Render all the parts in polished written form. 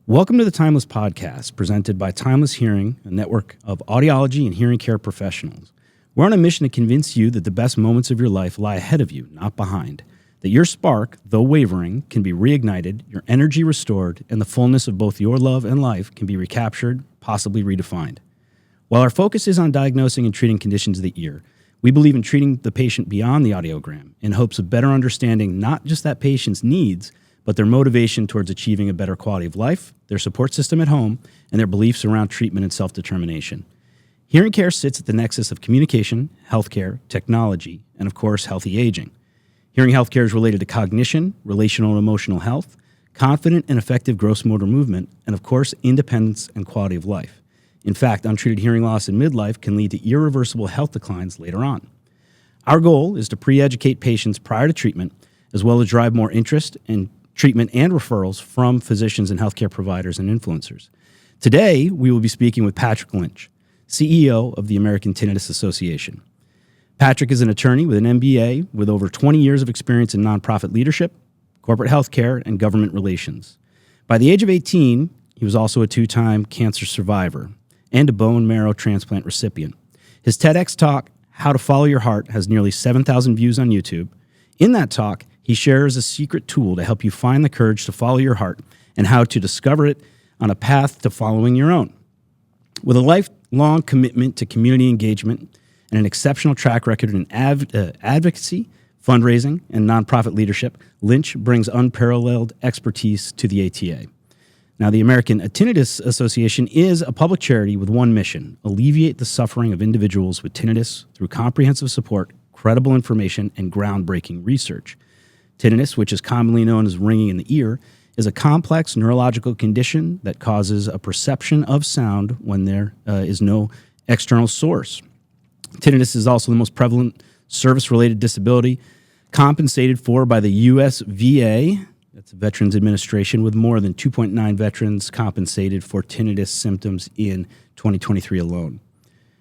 Welcome to the Timeless Podcast, presented by Timeless Hearing, a network of audiology and hearing care professionals. We're on a mission to convince you that the best moments of your life lie ahead of you, not behind. That your spark, though wavering, can be reignited, your energy restored, and the fullness of both your love and life can be recaptured, possibly redefined. While our focus is on diagnosing and treating conditions of the ear, we believe in treating the patient beyond the audiogram in hopes of better understanding not just that patient's needs, but their motivation towards achieving a better quality of life, their support system at home, and their beliefs around treatment and self-determination. Hearing care sits at the nexus of communication, healthcare, technology, and of course, healthy aging. Hearing healthcare is related to cognition, relational and emotional health, confident and effective gross motor movement, and of course, independence and quality of life. In fact, untreated hearing loss in midlife can lead to irreversible health declines later on. Our goal is to pre-educate patients prior to treatment, as well as drive more interest in treatment and referrals from physicians and healthcare providers and influencers. Today, we will be speaking with Patrick Lynch, CEO of the American Tinnitus Association. Patrick is an attorney with an MBA with over 20 years of experience in nonprofit leadership, corporate healthcare, and government relations. By the age of 18, he was also a two-time cancer survivor and a bone marrow transplant recipient. His TEDx talk, How to Follow Your Heart, has nearly 7,000 views on YouTube. In that talk, he shares a secret tool to help you find the courage to follow your heart and how to discover it on a path to following your own. With a lifelong commitment to community engagement and an exceptional track record in advocacy, fundraising, and nonprofit leadership, Lynch brings unparalleled expertise to the ATA. Now, the American Tinnitus Association is a public charity with one mission: alleviate the suffering of individuals with tinnitus through comprehensive support, credible information, and groundbreaking research. Tinnitus, which is commonly known as ringing in the ear, is a complex neurological condition that causes a perception of sound when there is no external source. Tinnitus is also the most prevalent service-related disability compensated for by the U.S. VA, that's the Veterans Administration, with more than 2.9 veterans compensated for tinnitus symptoms in 2023 alone.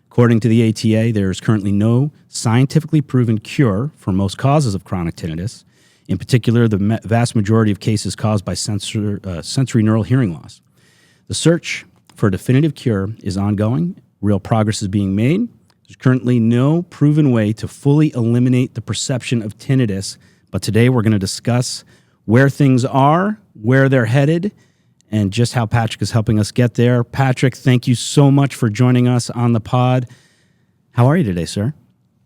According to the ATA, there is currently no scientifically proven cure for most causes of chronic tinnitus. In particular, the vast majority of cases caused by sensory neural hearing loss. The search for a definitive cure is ongoing. Real progress is being made. There's currently no proven way to fully eliminate the perception of tinnitus, but today we're going to discuss where things are, where they're headed, and just how Patrick is helping us get there. Patrick, thank you so much for joining us on the pod. How are you today, sir?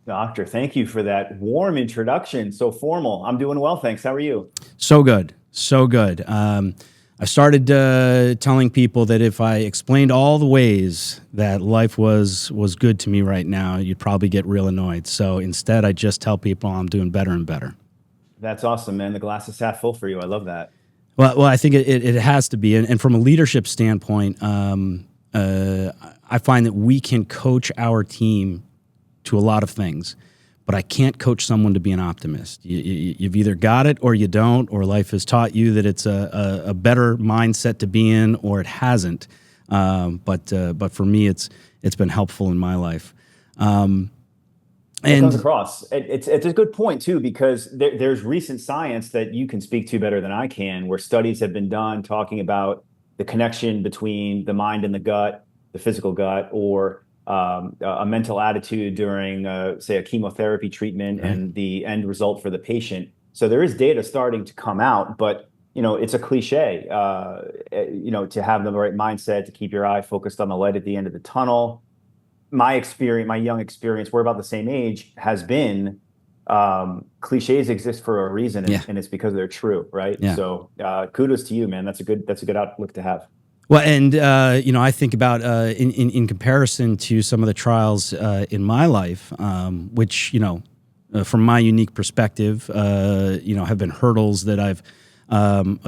Doctor, thank you for that warm introduction. So formal. I'm doing well, thanks. How are you? So good. So good. I started telling people that if I explained all the ways that life was good to me right now, you'd probably get real annoyed. So instead, I just tell people I'm doing better and better. That's awesome, man. The glass is half full for you. I love that. Well, I think it has to be. And from a leadership standpoint, I find that we can coach our team to a lot of things, but I can't coach someone to be an optimist. You've either got it or you don't, or life has taught you that it's a better mindset to be in, or it hasn't. But for me, it's been helpful in my life. And it comes across. It's a good point too, because there's recent science that you can speak to better than I can, where studies have been done talking about the connection between the mind and the gut, the physical gut, or a mental attitude during, say, a chemotherapy treatment, and the end result for the patient. So there is data starting to come out, but it's a cliche, to have the right mindset, to keep your eye focused on the light at the end of the tunnel. My experience, my young experience, we're about the same age, has been cliches exist for a reason, and it's because they're true, right? Yeah. So kudos to you, man. That's a good outlook to have. Well, and I think about in comparison to some of the trials in my life, which from my unique perspective, have been hurdles that I've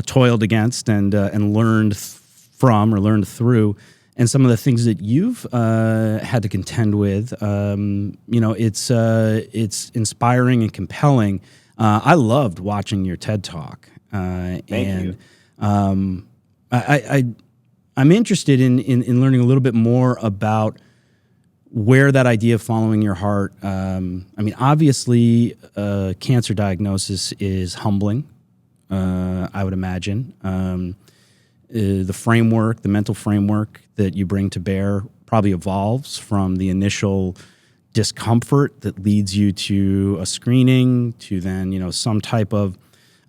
toiled against and learned from or learned through, and some of the things that you've had to contend with. It's inspiring and compelling. I loved watching your TED Talk, Thank you. I'm interested in learning a little bit more about where that idea of following your heart. Obviously, cancer diagnosis is humbling, I would imagine. the framework, the mental framework that you bring to bear probably evolves from the initial discomfort that leads you to a screening to then, some type of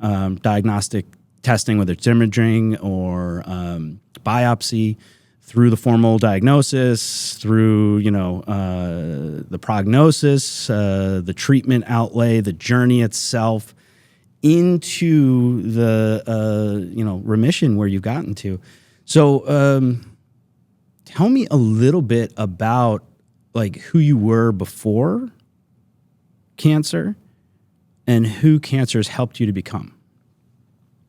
diagnostic testing, whether it's imaging or biopsy, through the formal diagnosis, through, the prognosis, the treatment outlay, the journey itself, into the, remission where you've gotten to. So tell me a little bit about like who you were before cancer and who cancer has helped you to become.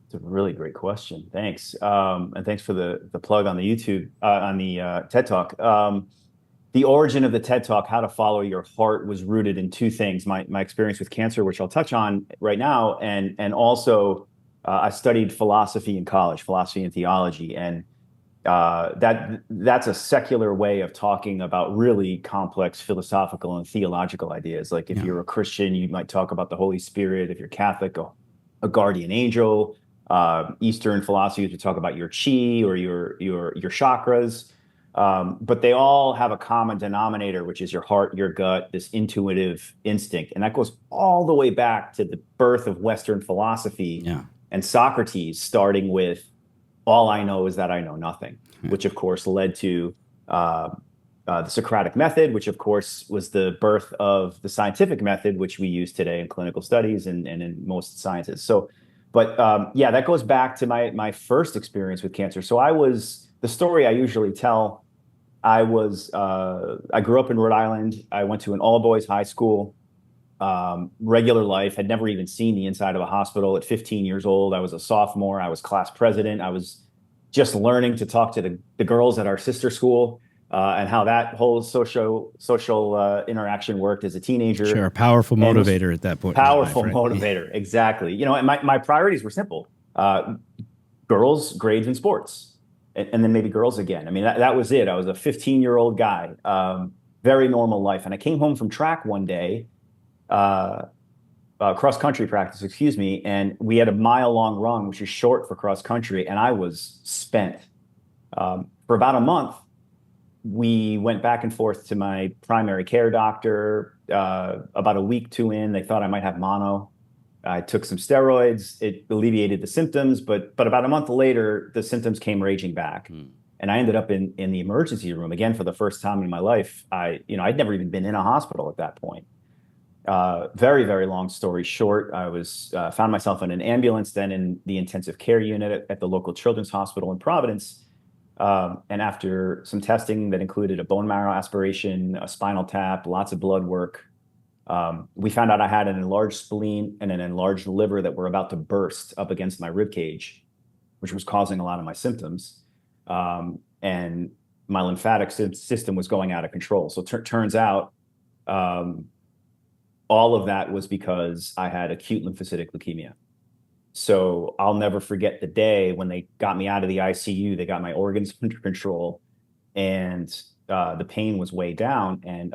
It's a really great question. Thanks. And thanks for the plug on the YouTube, on the TED Talk. The origin of the TED Talk, How to Follow Your Heart, was rooted in two things: my experience with cancer, which I'll touch on right now, and also I studied philosophy in college, philosophy and theology, and that's a secular way of talking about really complex philosophical and theological ideas. Like if you're a Christian, you might talk about the Holy Spirit. If you're Catholic, a guardian angel. Eastern philosophy, you talk about your chi or your chakras. But they all have a common denominator, which is your heart, your gut, this intuitive instinct. And that goes all the way back to the birth of Western philosophy and Socrates, starting with, all I know is that I know nothing, which of course led to the Socratic method, which of course was the birth of the scientific method, which we use today in clinical studies and in most sciences. So, but that goes back to my first experience with cancer. So the story I usually tell, I grew up in Rhode Island. I went to an all-boys high school, regular life, had never even seen the inside of a hospital. At 15 years old, I was a sophomore. I was class president. I was just learning to talk to the girls at our sister school and how that whole social interaction worked as a teenager. Sure, a powerful motivator at that point. Powerful motivator, exactly. And my priorities were simple: girls, grades, and sports. And then maybe girls again. I mean, that was it. I was a 15-year-old guy, very normal life. And I came home from track one day, cross-country practice, excuse me, and we had a mile-long run, which is short for cross-country, and I was spent. For about a month, we went back and forth to my primary care doctor. About a week, two in, they thought I might have mono. I took some steroids. It alleviated the symptoms, but about a month later, the symptoms came raging back. And I ended up in the emergency room again for the first time in my life. I'd never even been in a hospital at that point. Very, very long story short, I found myself in an ambulance, then in the intensive care unit at the local children's hospital in Providence. And after some testing that included a bone marrow aspiration, a spinal tap, lots of blood work, we found out I had an enlarged spleen and an enlarged liver that were about to burst up against my rib cage, which was causing a lot of my symptoms. And my lymphatic system was going out of control. So turns out all of that was because I had acute lymphocytic leukemia. So I'll never forget the day when they got me out of the ICU. They got my organs under control, and the pain was way down. And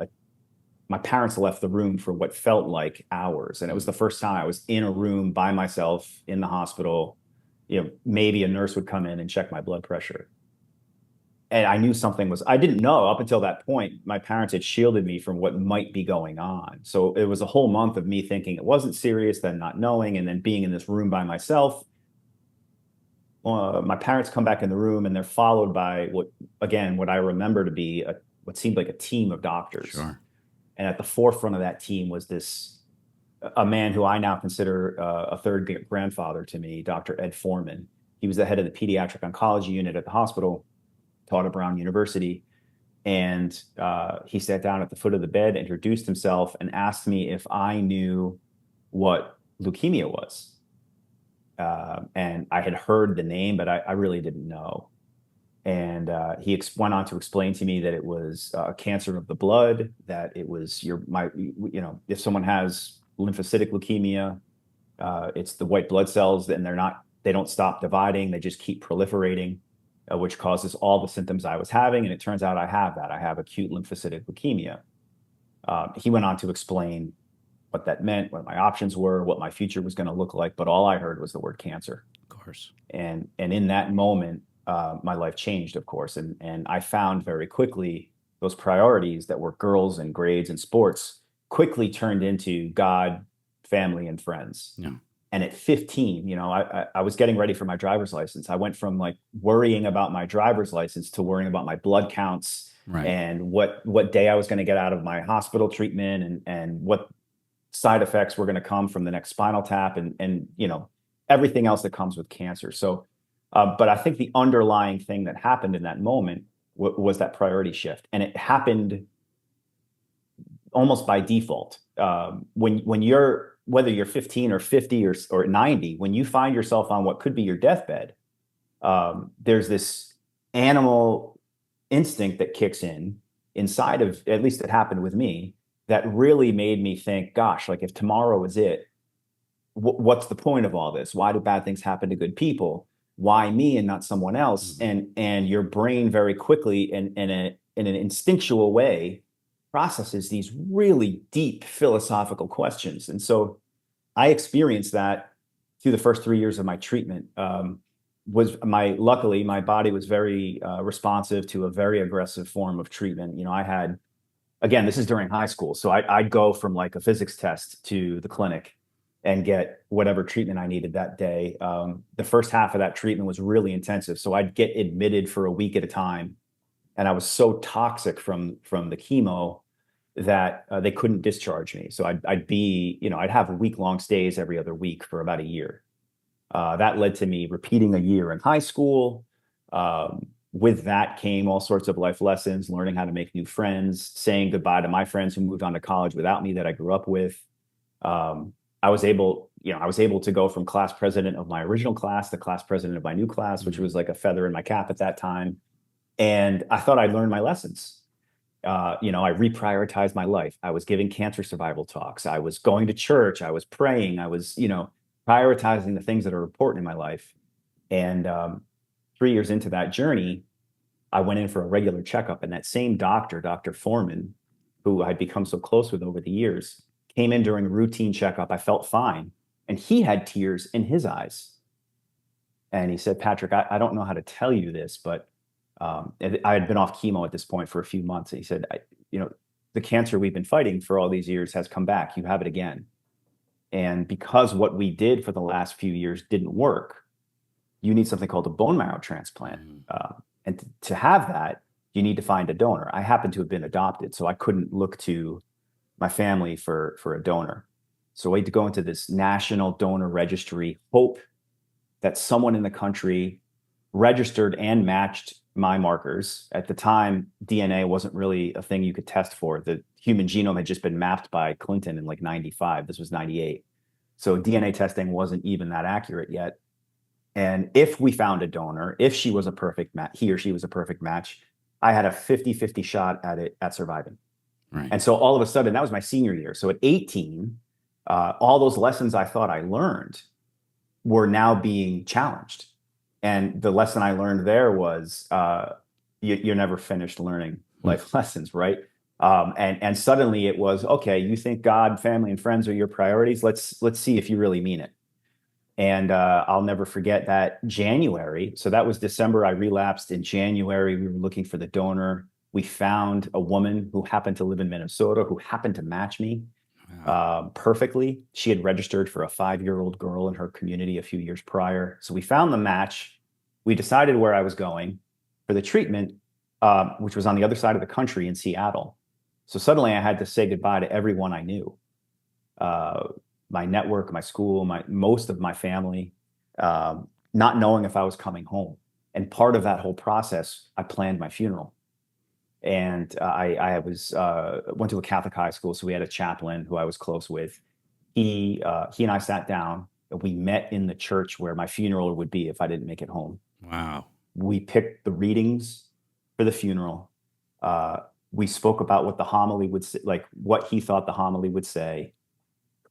my parents left the room for what felt like hours. And it was the first time I was in a room by myself in the hospital. Maybe a nurse would come in and check my blood pressure. And I knew I didn't know up until that point. My parents had shielded me from what might be going on. So it was a whole month of me thinking it wasn't serious, then not knowing, and then being in this room by myself. My parents come back in the room, and they're followed by what I remember to be what seemed like a team of doctors. Sure. And at the forefront of that team was a man who I now consider a third grandfather to me, Dr. Ed Foreman. He was the head of the pediatric oncology unit at the hospital, taught at Brown University. And he sat down at the foot of the bed, introduced himself, and asked me if I knew what leukemia was. And I had heard the name, but I really didn't know. And he went on to explain to me that it was a cancer of the blood, that it was if someone has lymphocytic leukemia, it's the white blood cells, and they don't stop dividing, they just keep proliferating, which causes all the symptoms I was having. And it turns out I have that. I have acute lymphocytic leukemia. He went on to explain what that meant, what my options were, what my future was going to look like. But all I heard was the word cancer. Of course. And in that moment, my life changed, of course. And I found very quickly those priorities that were girls and grades and sports quickly turned into God, family, and friends. Yeah. And at 15, I was getting ready for my driver's license. I went from like worrying about my driver's license to worrying about my blood counts, Right. and what day I was going to get out of my hospital treatment, and what side effects were going to come from the next spinal tap, and everything else that comes with cancer. So, but I think the underlying thing that happened in that moment was that priority shift, and it happened almost by default. When you're, whether you're 15 or 50 or 90, when you find yourself on what could be your deathbed, there's this animal instinct that kicks inside of, at least it happened with me, that really made me think, gosh, like if tomorrow is it, what's the point of all this? Why do bad things happen to good people? Why me and not someone else? Mm-hmm. And your brain very quickly, in an instinctual way, processes these really deep philosophical questions. And so I experienced that through the first 3 years of my treatment. Luckily, my body was very responsive to a very aggressive form of treatment. I had, again, this is during high school, so I'd go from like a physics test to the clinic and get whatever treatment I needed that day. The first half of that treatment was really intensive, so I'd get admitted for a week at a time, and I was so toxic from the chemo that they couldn't discharge me. So I'd have week-long stays every other week for about a year. That led to me repeating a year in high school. With that came all sorts of life lessons, learning how to make new friends, saying goodbye to my friends who moved on to college without me that I grew up with. I was able to go from class president of my original class to class president of my new class, which was like a feather in my cap at that time. And I thought I'd learned my lessons. I reprioritized my life. I was giving cancer survival talks. I was going to church. I was praying. I was, prioritizing the things that are important in my life. And 3 years into that journey, I went in for a regular checkup, and that same doctor, Dr. Foreman, who I'd become so close with over the years, came in during a routine checkup. I felt fine, and he had tears in his eyes. And he said, "Patrick, I don't know how to tell you this, but I had been off chemo at this point for a few months." And he said, the cancer we've been fighting for all these years has come back. You have it again. And because what we did for the last few years didn't work, you need something called a bone marrow transplant. And to have that, you need to find a donor. I happen to have been adopted, so I couldn't look to my family for a donor. So I had to go into this national donor registry, hope that someone in the country registered and matched my markers. At the time, DNA wasn't really a thing you could test for. The human genome had just been mapped by Clinton in like 95. This was 98. So DNA testing wasn't even that accurate yet. And if we found a donor, if she was a perfect match, he or she was a perfect match, I had a 50-50 shot at surviving. Right. And so all of a sudden, that was my senior year. So at 18, all those lessons I thought I learned were now being challenged. And the lesson I learned there was you're never finished learning life lessons, right? And suddenly it was, okay, you think God, family, and friends are your priorities. Let's see if you really mean it. And I'll never forget that January. So that was December. I relapsed in January. We were looking for the donor. We found a woman who happened to live in Minnesota who happened to match me perfectly. She had registered for a 5-year-old girl in her community a few years prior. So we found the match. We decided where I was going for the treatment, which was on the other side of the country in Seattle. So suddenly I had to say goodbye to everyone I knew. My network, my school, most of my family, not knowing if I was coming home. And part of that whole process, I planned my funeral. And I went to a Catholic high school, so we had a chaplain who I was close with. He and I sat down, and we met in the church where my funeral would be if I didn't make it home. Wow. We picked the readings for the funeral. We spoke about what the homily would say, like what he thought the homily would say,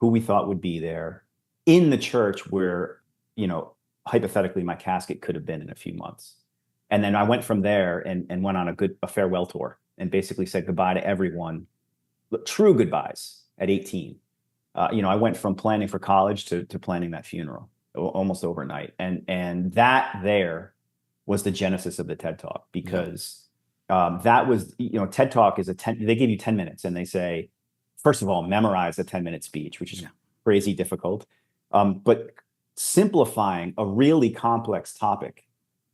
who we thought would be there in the church where, hypothetically my casket could have been in a few months. And then I went from there and went on a farewell tour and basically said goodbye to everyone, true goodbyes at 18. I went from planning for college to planning that funeral almost overnight. And that there was the genesis of the TED Talk, because that was, TED Talk is they give you 10 minutes and they say, first of all, memorize a 10-minute speech, which is crazy difficult. But simplifying a really complex topic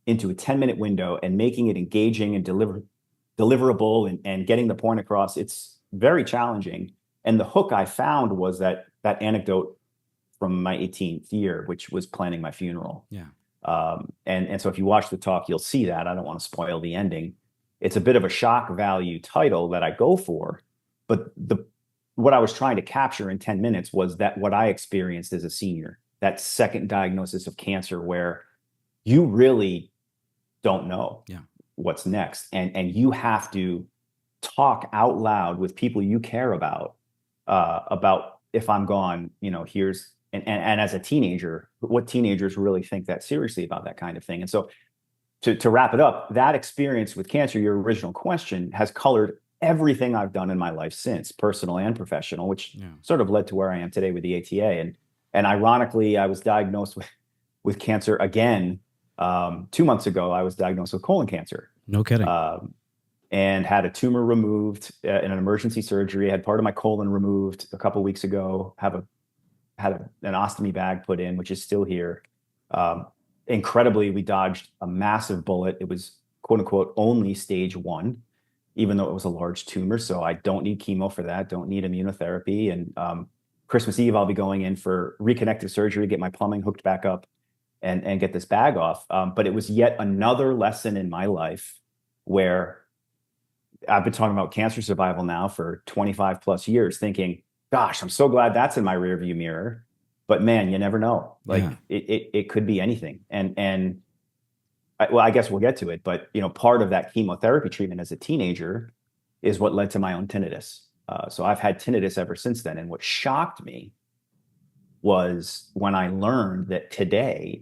into a 10-minute window and making it engaging and deliverable and getting the point across, it's very challenging. And the hook I found was that anecdote from my 18th year, which was planning my funeral. Yeah. And so if you watch the talk, you'll see that. I don't want to spoil the ending. It's a bit of a shock value title that I go for, but what I was trying to capture in 10 minutes was that what I experienced as a senior, that second diagnosis of cancer, where you really don't know what's next. And you have to talk out loud with people you care about if I'm gone, here's, and as a teenager, what teenagers really think that seriously about that kind of thing. And so to wrap it up, that experience with cancer, your original question, has colored everything I've done in my life since, personal and professional, which sort of led to where I am today with the ATA. And ironically, I was diagnosed with cancer again. 2 months ago, I was diagnosed with colon cancer. No kidding. And had a tumor removed in an emergency surgery. I had part of my colon removed a couple of weeks ago. Had an ostomy bag put in, which is still here. Incredibly, we dodged a massive bullet. It was quote unquote only stage 1, even though it was a large tumor. So I don't need chemo for that. Don't need immunotherapy. And Christmas Eve, I'll be going in for reconnective surgery, get my plumbing hooked back up, and get this bag off. But it was yet another lesson in my life where I've been talking about cancer survival now for 25 plus years, thinking, gosh, I'm so glad that's in my rearview mirror. But man, you never know. It could be anything. And I guess we'll get to it. But part of that chemotherapy treatment as a teenager is what led to my own tinnitus. So I've had tinnitus ever since then. And what shocked me was when I learned that today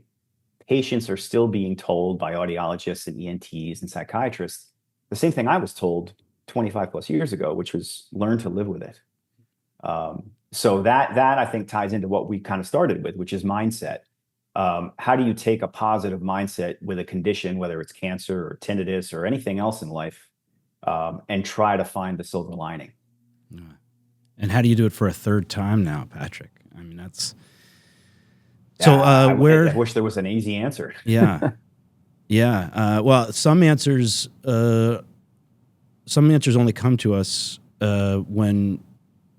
patients are still being told by audiologists and ENTs and psychiatrists the same thing I was told 25 plus years ago, which was learn to live with it. So that I think ties into what we kind of started with, which is mindset. How do you take a positive mindset with a condition, whether it's cancer or tinnitus or anything else in life, and try to find the silver lining? And how do you do it for a third time now, Patrick? I mean, that's so. I wish there was an easy answer. Well, some answers only come to us when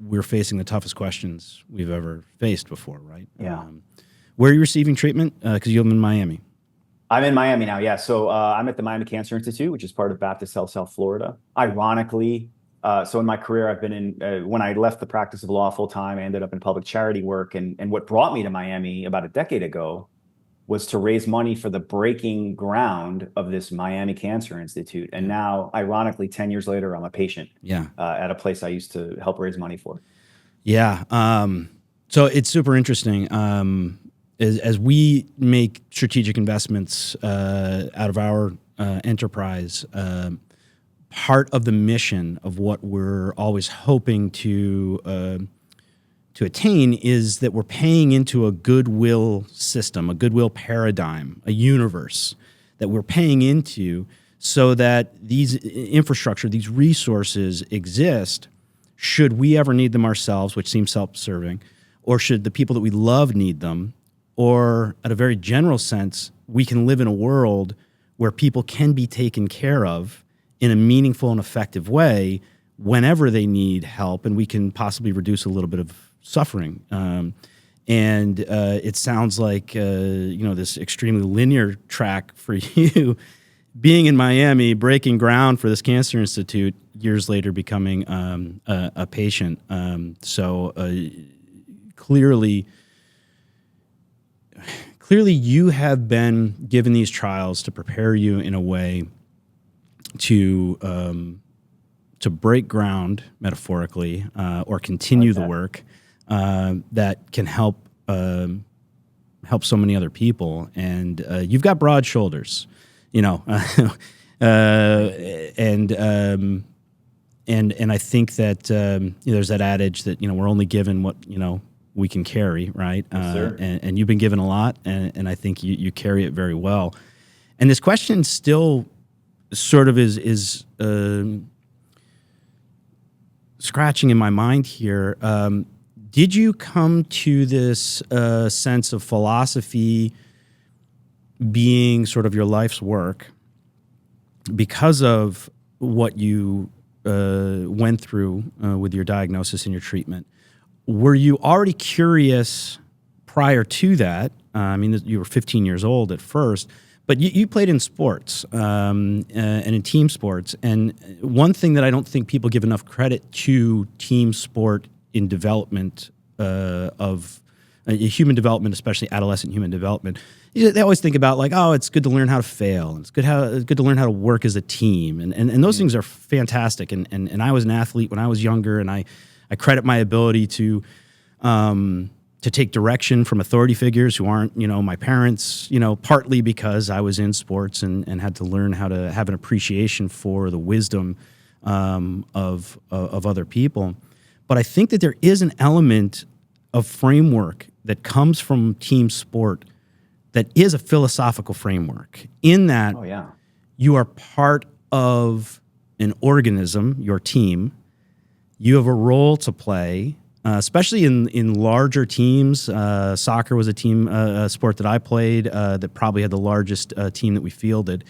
we're facing the toughest questions we've ever faced before, right? Where are you receiving treatment? Because you live in Miami. I'm in Miami now, yeah. So I'm at the Miami Cancer Institute, which is part of Baptist Health South Florida. Ironically, so in my career, I've been in, when I left the practice of law full time, I ended up in public charity work. And what brought me to Miami about a decade ago was to raise money for the breaking ground of this Miami Cancer Institute. And now, ironically, 10 years later, I'm a patient at a place I used to help raise money for. So it's super interesting. As we make strategic investments out of our enterprise, part of the mission of what we're always hoping to attain is that we're paying into a goodwill system, a goodwill paradigm, a universe that we're paying into so that these infrastructure, these resources exist should we ever need them ourselves, which seems self-serving, or should the people that we love need them, or at a very general sense, we can live in a world where people can be taken care of in a meaningful and effective way whenever they need help, and we can possibly reduce a little bit of suffering. And it sounds like this extremely linear track for you, being in Miami, breaking ground for this Cancer Institute, years later becoming a patient. So clearly you have been given these trials to prepare you in a way to break ground, metaphorically, or continue the work that can help so many other people. And you've got broad shoulders, and I think that there's that adage that we're only given what we can carry, right? Yes, sir. And you've been given a lot, and I think you carry it very well. And this question still sort of is scratching in my mind here. Did you come to this sense of philosophy being sort of your life's work because of what you went through with your diagnosis and your treatment? Were you already curious prior to that? I mean, you were 15 years old at first, but you played in sports and in team sports. And one thing that I don't think people give enough credit to team sport in development of human development, especially adolescent human development, they always think about like, oh, it's good to learn how to fail. And it's good to learn how to work as a team. And those things are fantastic. And I was an athlete when I was younger, and I credit my ability to take direction from authority figures who aren't, my parents, partly because I was in sports and had to learn how to have an appreciation for the wisdom of other people. But I think that there is an element of framework that comes from team sport that is a philosophical framework in that you are part of an organism, your team. You have a role to play, especially in larger teams. Soccer was a team sport that I played that probably had the largest team that we fielded.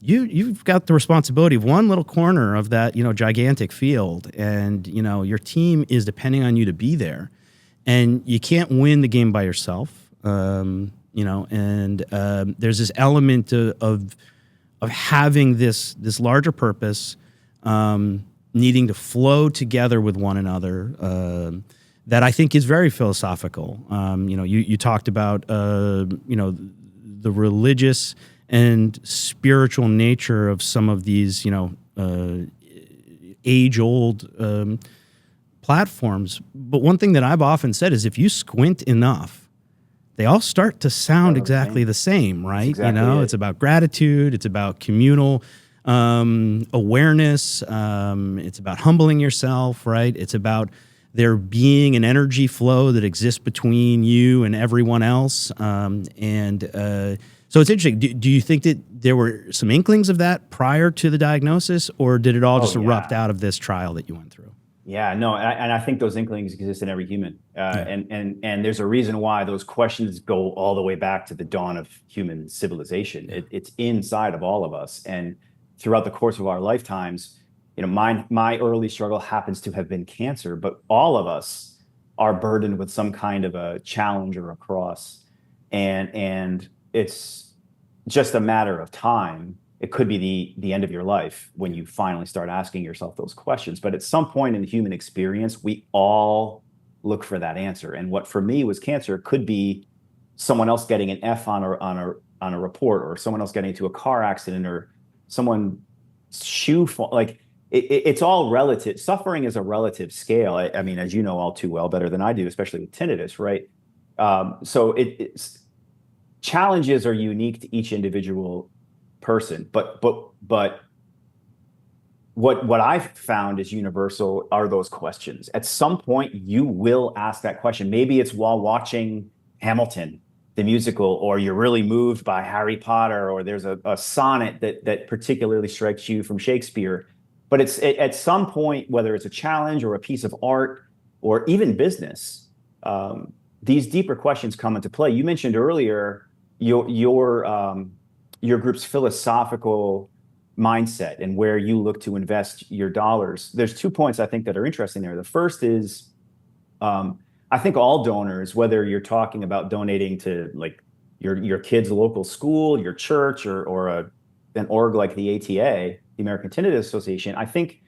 You've got the responsibility of one little corner of that, gigantic field, and your team is depending on you to be there, and you can't win the game by yourself. And there's this element of having this larger purpose, needing to flow together with one another, that I think is very philosophical. You talked about the religious and spiritual nature of some of these age-old platforms. But one thing that I've often said is if you squint enough, they all start to sound exactly the same, right? Exactly it's about gratitude, it's about communal awareness, it's about humbling yourself, right? It's about there being an energy flow that exists between you and everyone else. So it's interesting. Do you think that there were some inklings of that prior to the diagnosis, or did it all just erupt out of this trial that you went through? Yeah, no, and I think those inklings exist in every human, and there's a reason why those questions go all the way back to the dawn of human civilization. It's inside of all of us, and throughout the course of our lifetimes, my early struggle happens to have been cancer, but all of us are burdened with some kind of a challenge or a cross, and it's just a matter of time. It could be the end of your life when you finally start asking yourself those questions. But at some point in the human experience, we all look for that answer. And what for me was cancer could be someone else getting an F on a report, or someone else getting into a car accident, or someone shoe fall. Like it's all relative. Suffering is a relative scale. I mean, as you know all too well, better than I do, especially with tinnitus, right? So it's challenges are unique to each individual person, but what I've found is universal are those questions. At some point, you will ask that question. Maybe it's while watching Hamilton, the musical, or you're really moved by Harry Potter, or there's a sonnet that particularly strikes you from Shakespeare. But it's at some point, whether it's a challenge or a piece of art or even business, these deeper questions come into play. You mentioned earlier your group's philosophical mindset and where you look to invest your dollars. There's 2 points I think that are interesting there. The first is, I think all donors, whether you're talking about donating to like your kid's local school, your church, or an org like the ATA, the American Tinnitus Association, I think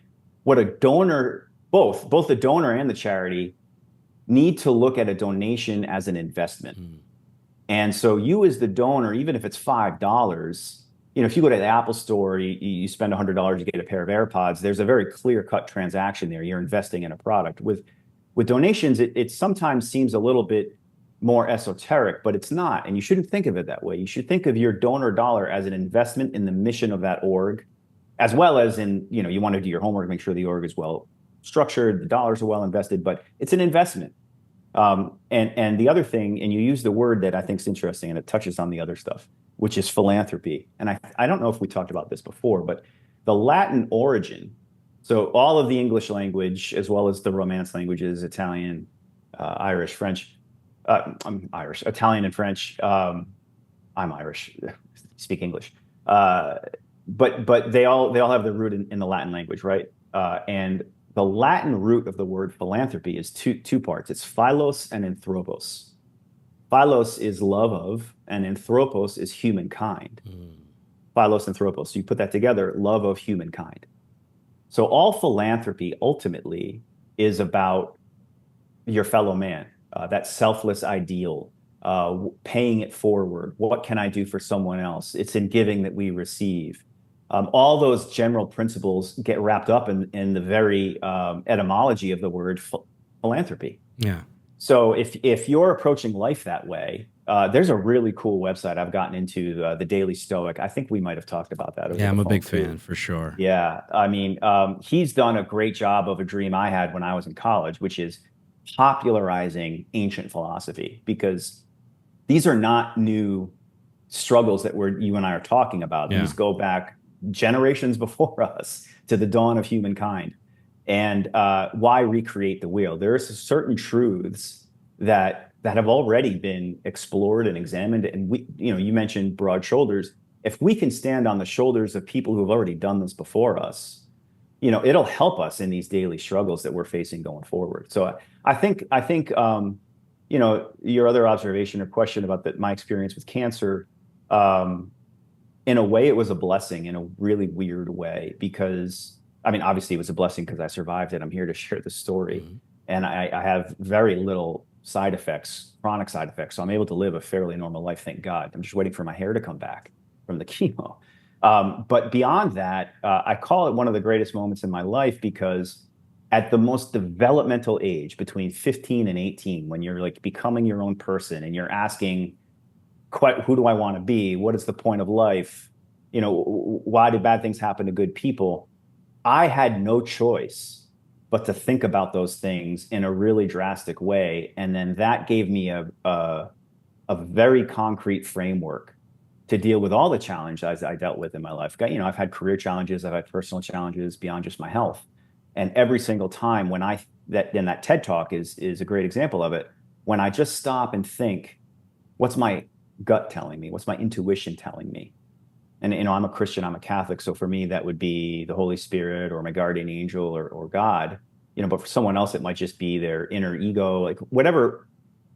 what a donor, both the donor and the charity, need to look at a donation as an investment. And so you as the donor, even if it's $5, if you go to the Apple store, you spend $100, you get a pair of AirPods, there's a very clear-cut transaction there. You're investing in a product. With donations, it sometimes seems a little bit more esoteric, but it's not. And you shouldn't think of it that way. You should think of your donor dollar as an investment in the mission of that org, as well as in, you want to do your homework, make sure the org is well structured, the dollars are well invested, but it's an investment. And the other thing, and you use the word that I think is interesting, and it touches on the other stuff. which is philanthropy. And I don't know if we talked about this before, but the Latin origin, so all of the English language, as well as the Romance languages, Italian, Irish, French, I'm Irish, Italian and French. I'm Irish, speak English. But they all have the root in the Latin language, right? And the Latin root of the word philanthropy is two parts. It's philos and anthropos. Philos is love of, and anthropos is humankind. Philos, anthropos. So you put that together, love of humankind. So all philanthropy ultimately is about your fellow man, that selfless ideal, paying it forward. What can I do for someone else? It's in giving that we receive. All those general principles get wrapped up in the very etymology of the word philanthropy. Yeah. So if you're approaching life that way, there's a really cool website I've gotten into, the Daily Stoic. I think we might have talked about that. Yeah, I'm a big fan for sure. Yeah. I mean, he's done a great job of a dream I had when I was in college, which is popularizing ancient philosophy, because these are not new struggles that you and I are talking about. Yeah. These go back generations before us to the dawn of humankind. And why recreate the wheel? There are certain truths that have already been explored and examined. And you mentioned broad shoulders. If we can stand on the shoulders of people who have already done this before us, it'll help us in these daily struggles that we're facing going forward. So I think your other observation or question about my experience with cancer, in a way, it was a blessing in a really weird way, because, I mean, obviously it was a blessing because I survived it. I'm here to share the story. Mm-hmm. And I have very little side effects, chronic side effects. So I'm able to live a fairly normal life, thank God. I'm just waiting for my hair to come back from the chemo. But beyond that, I call it one of the greatest moments in my life, because at the most developmental age, between 15 and 18, when you're like becoming your own person and you're asking, who do I want to be? What is the point of life? Why do bad things happen to good people? I had no choice but to think about those things in a really drastic way. And then that gave me a very concrete framework to deal with all the challenges I dealt with in my life. I've had career challenges, I've had personal challenges beyond just my health. And every single time that TED Talk is a great example of it, when I just stop and think, what's my gut telling me? What's my intuition telling me? And, I'm a Christian, I'm a Catholic. So for me, that would be the Holy Spirit or my guardian angel or God, but for someone else, it might just be their inner ego, like whatever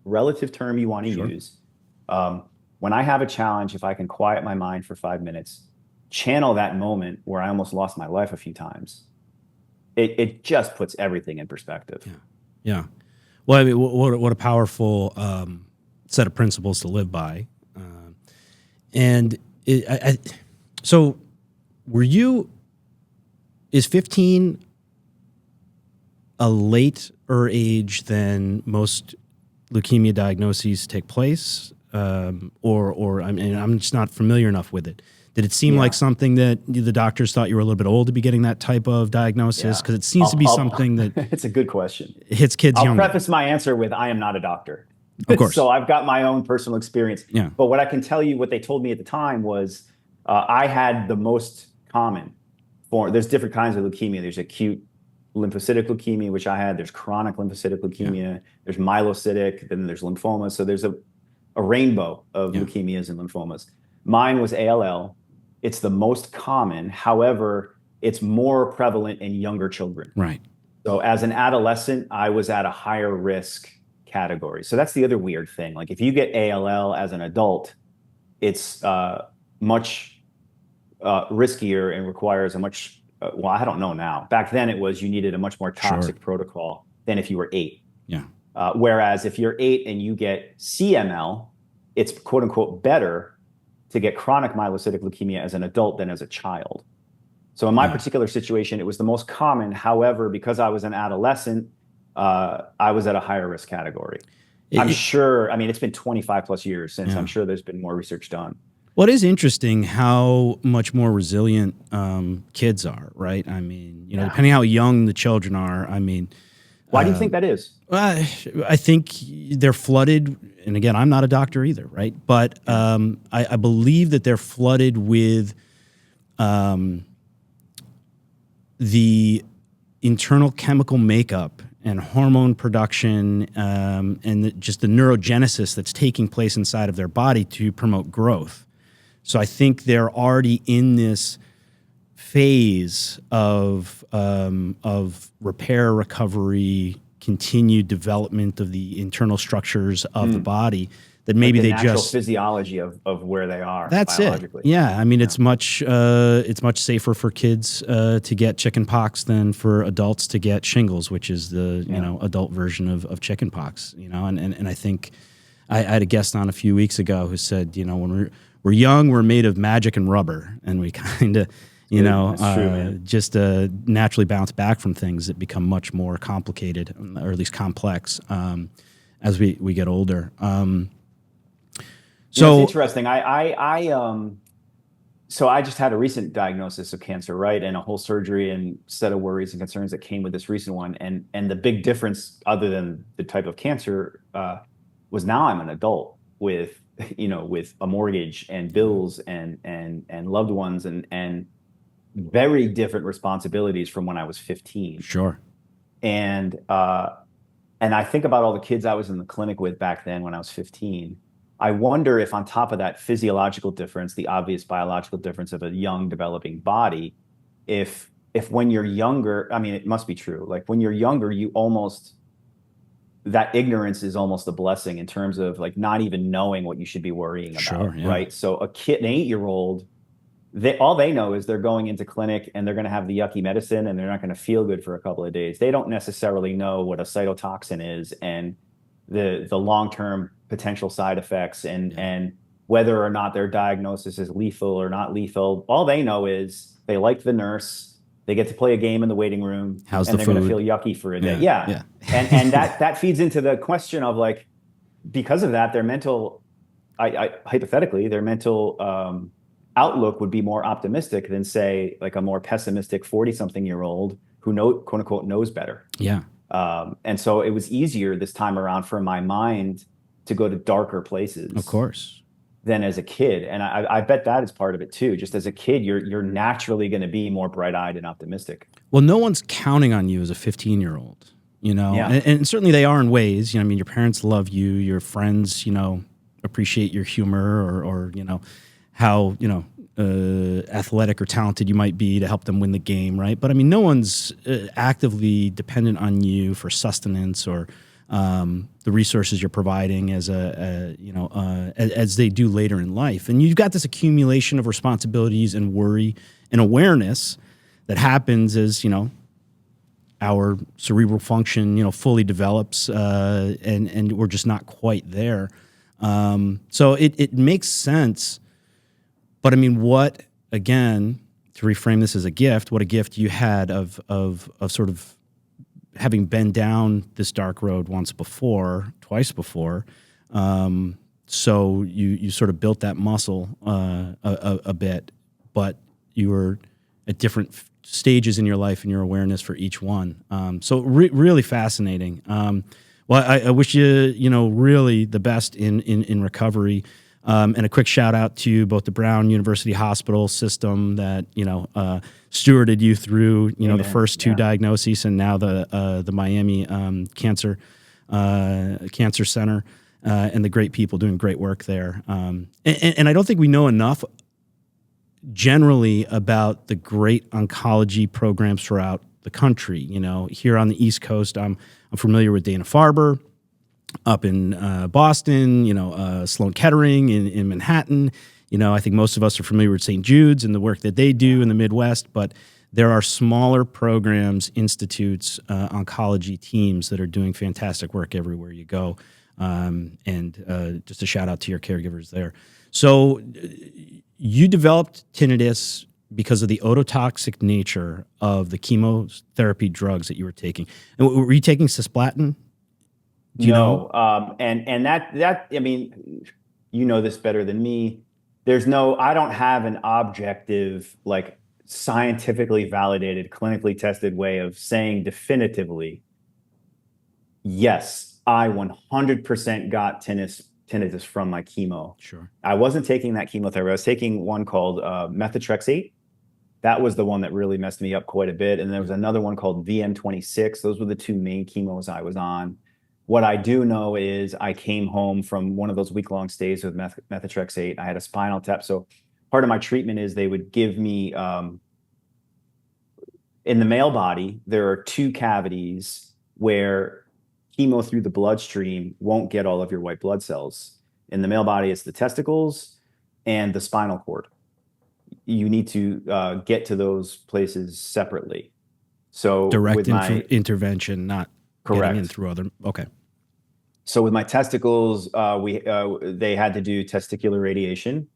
relative term you want to use. When I have a challenge, if I can quiet my mind for 5 minutes, channel that moment where I almost lost my life a few times, it just puts everything in perspective. Yeah. Well, I mean, what a powerful set of principles to live by. So is 15 a later age than most leukemia diagnoses take place? Or I mean, I'm just not familiar enough with it. Did it seem like something that the doctors thought you were a little bit old to be getting that type of diagnosis? Because it seems to be something that it's a good question. Hits kids younger. I'll preface my answer with, I am not a doctor. Of course. So I've got my own personal experience. Yeah. But what I can tell you, what they told me at the time was, I had the most common form. There's different kinds of leukemia. There's acute lymphocytic leukemia, which I had. There's chronic lymphocytic leukemia. Yeah. There's myelocytic. Then there's lymphoma. So there's a rainbow of leukemias and lymphomas. Mine was ALL. It's the most common. However, it's more prevalent in younger children. Right. So as an adolescent, I was at a higher risk category. So that's the other weird thing. Like if you get ALL as an adult, it's much riskier and requires a much, I don't know now. Back then it was, you needed a much more toxic protocol than if you were 8. Yeah. Whereas if you're 8 and you get CML, it's quote unquote better to get chronic myelocytic leukemia as an adult than as a child. So in my particular situation, it was the most common. However, because I was an adolescent, I was at a higher risk category. I'm sure, I mean, it's been 25 plus years since. I'm sure there's been more research done. Well, it is interesting how much more resilient kids are, right? I mean, depending how young the children are, I mean, Why do you think that is? I think they're flooded, and again, I'm not a doctor either, right? But I believe that they're flooded with the internal chemical makeup and hormone production and just the neurogenesis that's taking place inside of their body to promote growth. So I think they're already in this phase of repair, recovery, continued development of the internal structures of the body that maybe like the they natural just physiology of where they are. That's it. Yeah, I mean it's much safer for kids to get chicken pox than for adults to get shingles, which is the adult version of chicken pox. And I think I had a guest on a few weeks ago who said, when we're young, we're made of magic and rubber, and we kind of just naturally bounce back from things that become much more complicated, or at least complex, as we get older. So it's interesting. So I just had a recent diagnosis of cancer, right, and a whole surgery and set of worries and concerns that came with this recent one. And the big difference, other than the type of cancer, was now I'm an adult with a mortgage and bills and loved ones and very different responsibilities from when I was 15. Sure. And I think about all the kids I was in the clinic with back then when I was 15. I wonder if on top of that physiological difference, the obvious biological difference of a young developing body, if when you're younger, I mean, it must be true. Like when you're younger, that ignorance is almost a blessing in terms of like not even knowing what you should be worrying about. Sure, yeah. Right. So a kid, an 8-year-old, all they know is they're going into clinic and they're going to have the yucky medicine and they're not going to feel good for a couple of days. They don't necessarily know what a cytotoxin is and the long-term potential side effects and whether or not their diagnosis is lethal or not lethal. All they know is they like the nurse, they get to play a game in the waiting room, and they're going to feel yucky for a day. Yeah. and that feeds into the question of like, because of that, their mental, hypothetically, their mental outlook would be more optimistic than say like a more pessimistic 40-something-year-old who quote unquote knows better. Yeah. And so it was easier this time around for my mind to go to darker places, of course, than as a kid. And I bet that is part of it too. Just as a kid, you're naturally going to be more bright-eyed and optimistic. Well, no one's counting on you as a 15-year-old, Yeah. and certainly they are in ways. I mean, your parents love you, your friends, appreciate your humor, or how athletic or talented you might be to help them win the game, right? But I mean, no one's actively dependent on you for sustenance or the resources you're providing as as they do later in life. And you've got this accumulation of responsibilities and worry and awareness that happens as our cerebral function fully develops, and we're just not quite there. So it makes sense. But I mean, what, again, to reframe this as a gift, what a gift you had of sort of having been down this dark road twice before. So you sort of built that muscle a bit, but you were at different stages in your life and your awareness for each one. So really fascinating. Well, I wish you, really the best in recovery. And a quick shout out to both the Brown University Hospital system that stewarded you through the first two diagnoses, and now the Miami Cancer Center, and the great people doing great work there. And I don't think we know enough generally about the great oncology programs throughout the country. Here on the East Coast, I'm familiar with Dana-Farber. Up in Boston, Sloan Kettering in Manhattan. I think most of us are familiar with St. Jude's and the work that they do in the Midwest, but there are smaller programs, institutes, oncology teams that are doing fantastic work everywhere you go. And just a shout out to your caregivers there. So you developed tinnitus because of the ototoxic nature of the chemotherapy drugs that you were taking. And were you taking cisplatin? Do you know? And that I mean, this better than me. I don't have an objective, like scientifically validated, clinically tested way of saying definitively Yes, I 100% got tinnitus from my chemo. Sure. I wasn't taking that chemotherapy. I was taking one called methotrexate. That was the one that really messed me up quite a bit. And there was another one called VM26. Those were the two main chemos I was on. What I do know is I came home from one of those week-long stays with methotrexate. I had a spinal tap. So part of my treatment is they would give me, in the male body, there are two cavities where chemo through the bloodstream won't get all of your white blood cells. In the male body, it's the testicles and the spinal cord. You need to get to those places separately. So direct intervention, not getting in through other. Okay. So with my testicles, they had to do testicular radiation,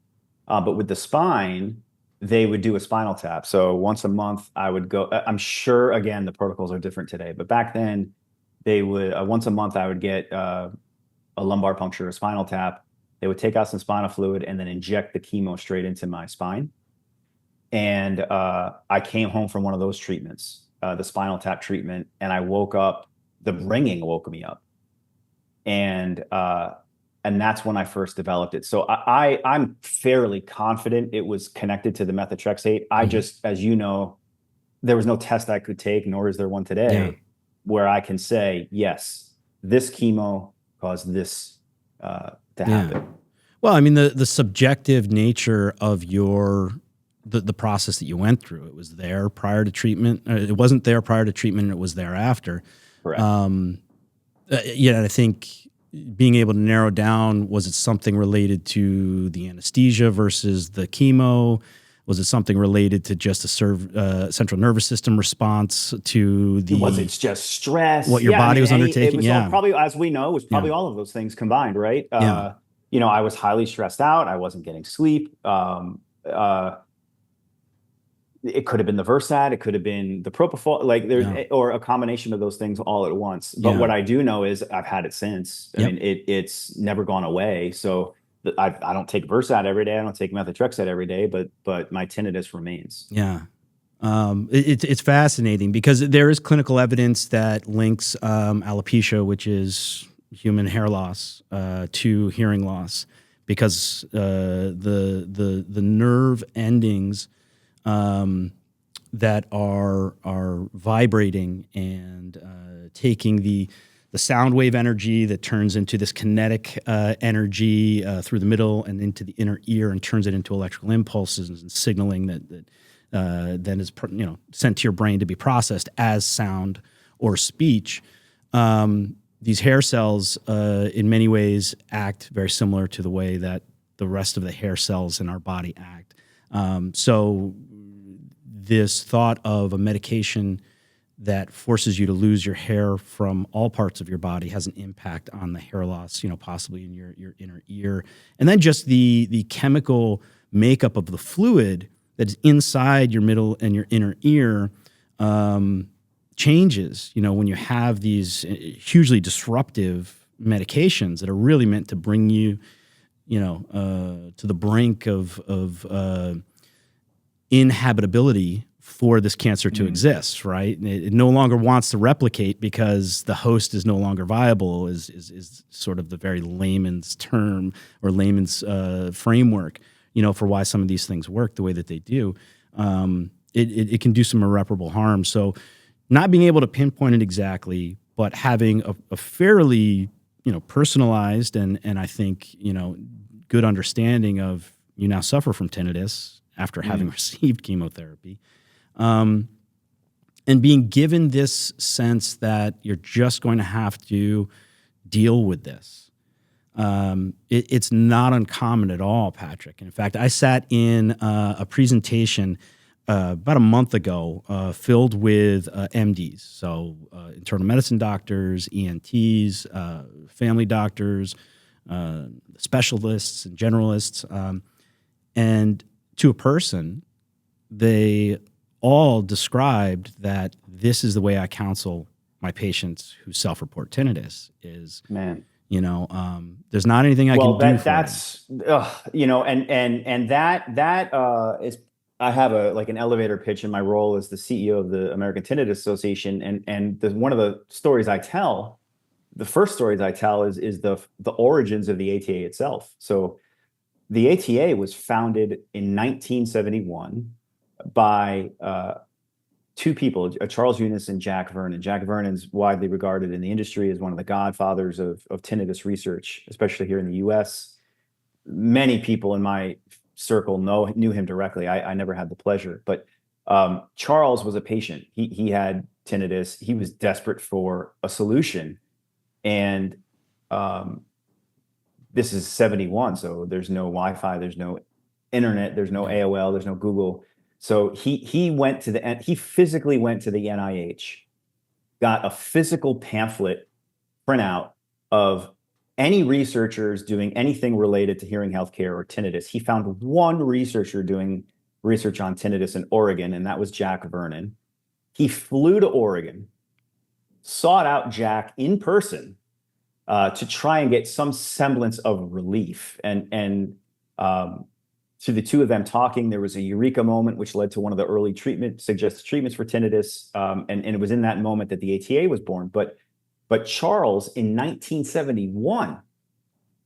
but with the spine, they would do a spinal tap. So once a month, I would go. I'm sure again the protocols are different today, but back then they would once a month I would get a lumbar puncture, a spinal tap. They would take out some spinal fluid and then inject the chemo straight into my spine. And I came home from one of those treatments, the spinal tap treatment, and I woke up. The ringing woke me up, and that's when I first developed it. So I'm fairly confident it was connected to the methotrexate. I just, as you know, there was no test I could take, nor is there one today, where I can say, yes, this chemo caused this to happen. Well, I mean, the subjective nature of the process that you went through, it was there prior to treatment. It wasn't there prior to treatment. It was there after. Correct. I think being able to narrow down, was it something related to the anesthesia versus the chemo? Was it something related to just a central nervous system response to the? Was it just stress? What your body was undertaking? It was probably, as we know, it was probably all of those things combined, right? I was highly stressed out. I wasn't getting sleep. It could have been the Versat, it could have been the propofol, or a combination of those things all at once. But what I do know is I've had it since. I mean, it's never gone away. So I don't take Versat every day. I don't take methotrexate every day, but my tinnitus remains. Yeah. It's fascinating because there is clinical evidence that links alopecia, which is human hair loss, to hearing loss, because the nerve endings that are vibrating and taking the sound wave energy that turns into this kinetic energy through the middle and into the inner ear and turns it into electrical impulses and signaling that then is sent to your brain to be processed as sound or speech. These hair cells, in many ways, act very similar to the way that the rest of the hair cells in our body act. So this thought of a medication that forces you to lose your hair from all parts of your body has an impact on the hair loss, possibly in your inner ear. And then just the chemical makeup of the fluid that is inside your middle and your inner ear changes, when you have these hugely disruptive medications that are really meant to bring you, to the brink of inhabitability for this cancer to exist, right? It no longer wants to replicate because the host is no longer viable, is sort of the very layman's term or layman's framework, for why some of these things work the way that they do. It can do some irreparable harm. So not being able to pinpoint it exactly, but having a fairly, personalized and I think, good understanding of, you now suffer from tinnitus after having received chemotherapy. And being given this sense that you're just going to have to deal with this. It's not uncommon at all, Patrick. In fact, I sat in a presentation about a month ago filled with MDs, so internal medicine doctors, ENTs, family doctors, specialists and generalists. And to a person, they all described that this is the way I counsel my patients who self-report tinnitus is, there's not anything I can do for that's, and that is, I have an elevator pitch in my role as the CEO of the American Tinnitus Association. And one of the stories I tell the first stories I tell is the origins of the ATA itself. So the ATA was founded in 1971 by two people, Charles Eunice and Jack Vernon. Jack Vernon's widely regarded in the industry as one of the godfathers of tinnitus research, especially here in the US. Many people in my circle knew him directly. I never had the pleasure, but Charles was a patient. He had tinnitus. He was desperate for a solution. And this is 71, so there's no Wi-Fi, there's no internet, there's no AOL, there's no Google. So he physically went to the NIH, got a physical pamphlet printout of any researchers doing anything related to hearing healthcare or tinnitus. He found one researcher doing research on tinnitus in Oregon, and that was Jack Vernon. He flew to Oregon, sought out Jack in person to try and get some semblance of relief. And through the two of them talking, there was a eureka moment, which led to one of the early suggested treatments for tinnitus. And it was in that moment that the ATA was born. But Charles in 1971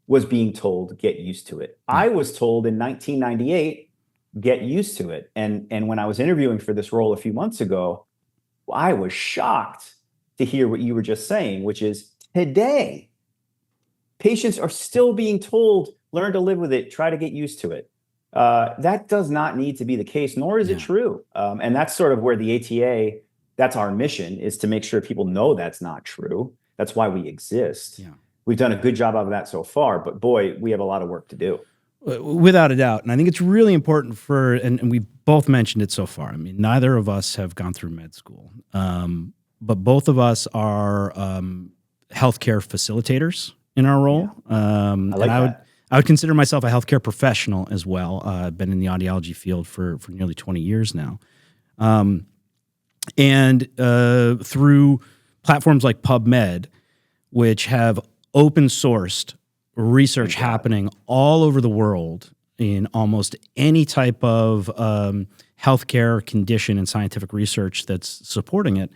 was being told, get used to it. I was told in 1998, get used to it. And when I was interviewing for this role a few months ago, I was shocked to hear what you were just saying, which is today, patients are still being told, learn to live with it, try to get used to it. That does not need to be the case, nor is it true. And that's sort of where the ATA, that's our mission, is to make sure people know that's not true. That's why we exist. Yeah. We've done a good job of that so far, but boy, we have a lot of work to do. Without a doubt. And I think it's really important and we both mentioned it so far. I mean, neither of us have gone through med school, but both of us are healthcare facilitators in our role. I would consider myself a healthcare professional as well. I've been in the audiology field for nearly 20 years now. And through platforms like PubMed, which have open sourced research happening all over the world in almost any type of healthcare condition and scientific research that's supporting it,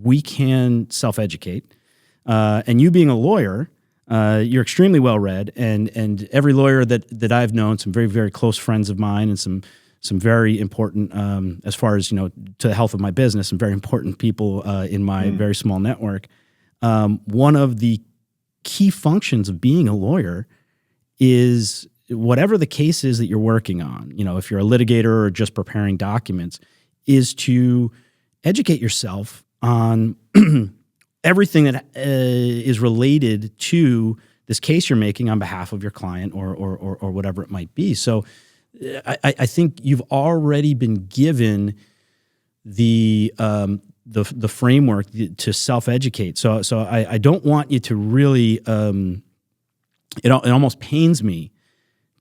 we can self-educate. And you being a lawyer, you're extremely well-read, and every lawyer that I've known, some very, very close friends of mine, and some very important, as far as, to the health of my business, some very important people in my very small network. One of the key functions of being a lawyer is whatever the case is that you're working on, if you're a litigator or just preparing documents, is to educate yourself on everything that is related to this case you're making on behalf of your client or whatever it might be. So I think you've already been given the framework to self-educate. So I don't want you to really, it almost pains me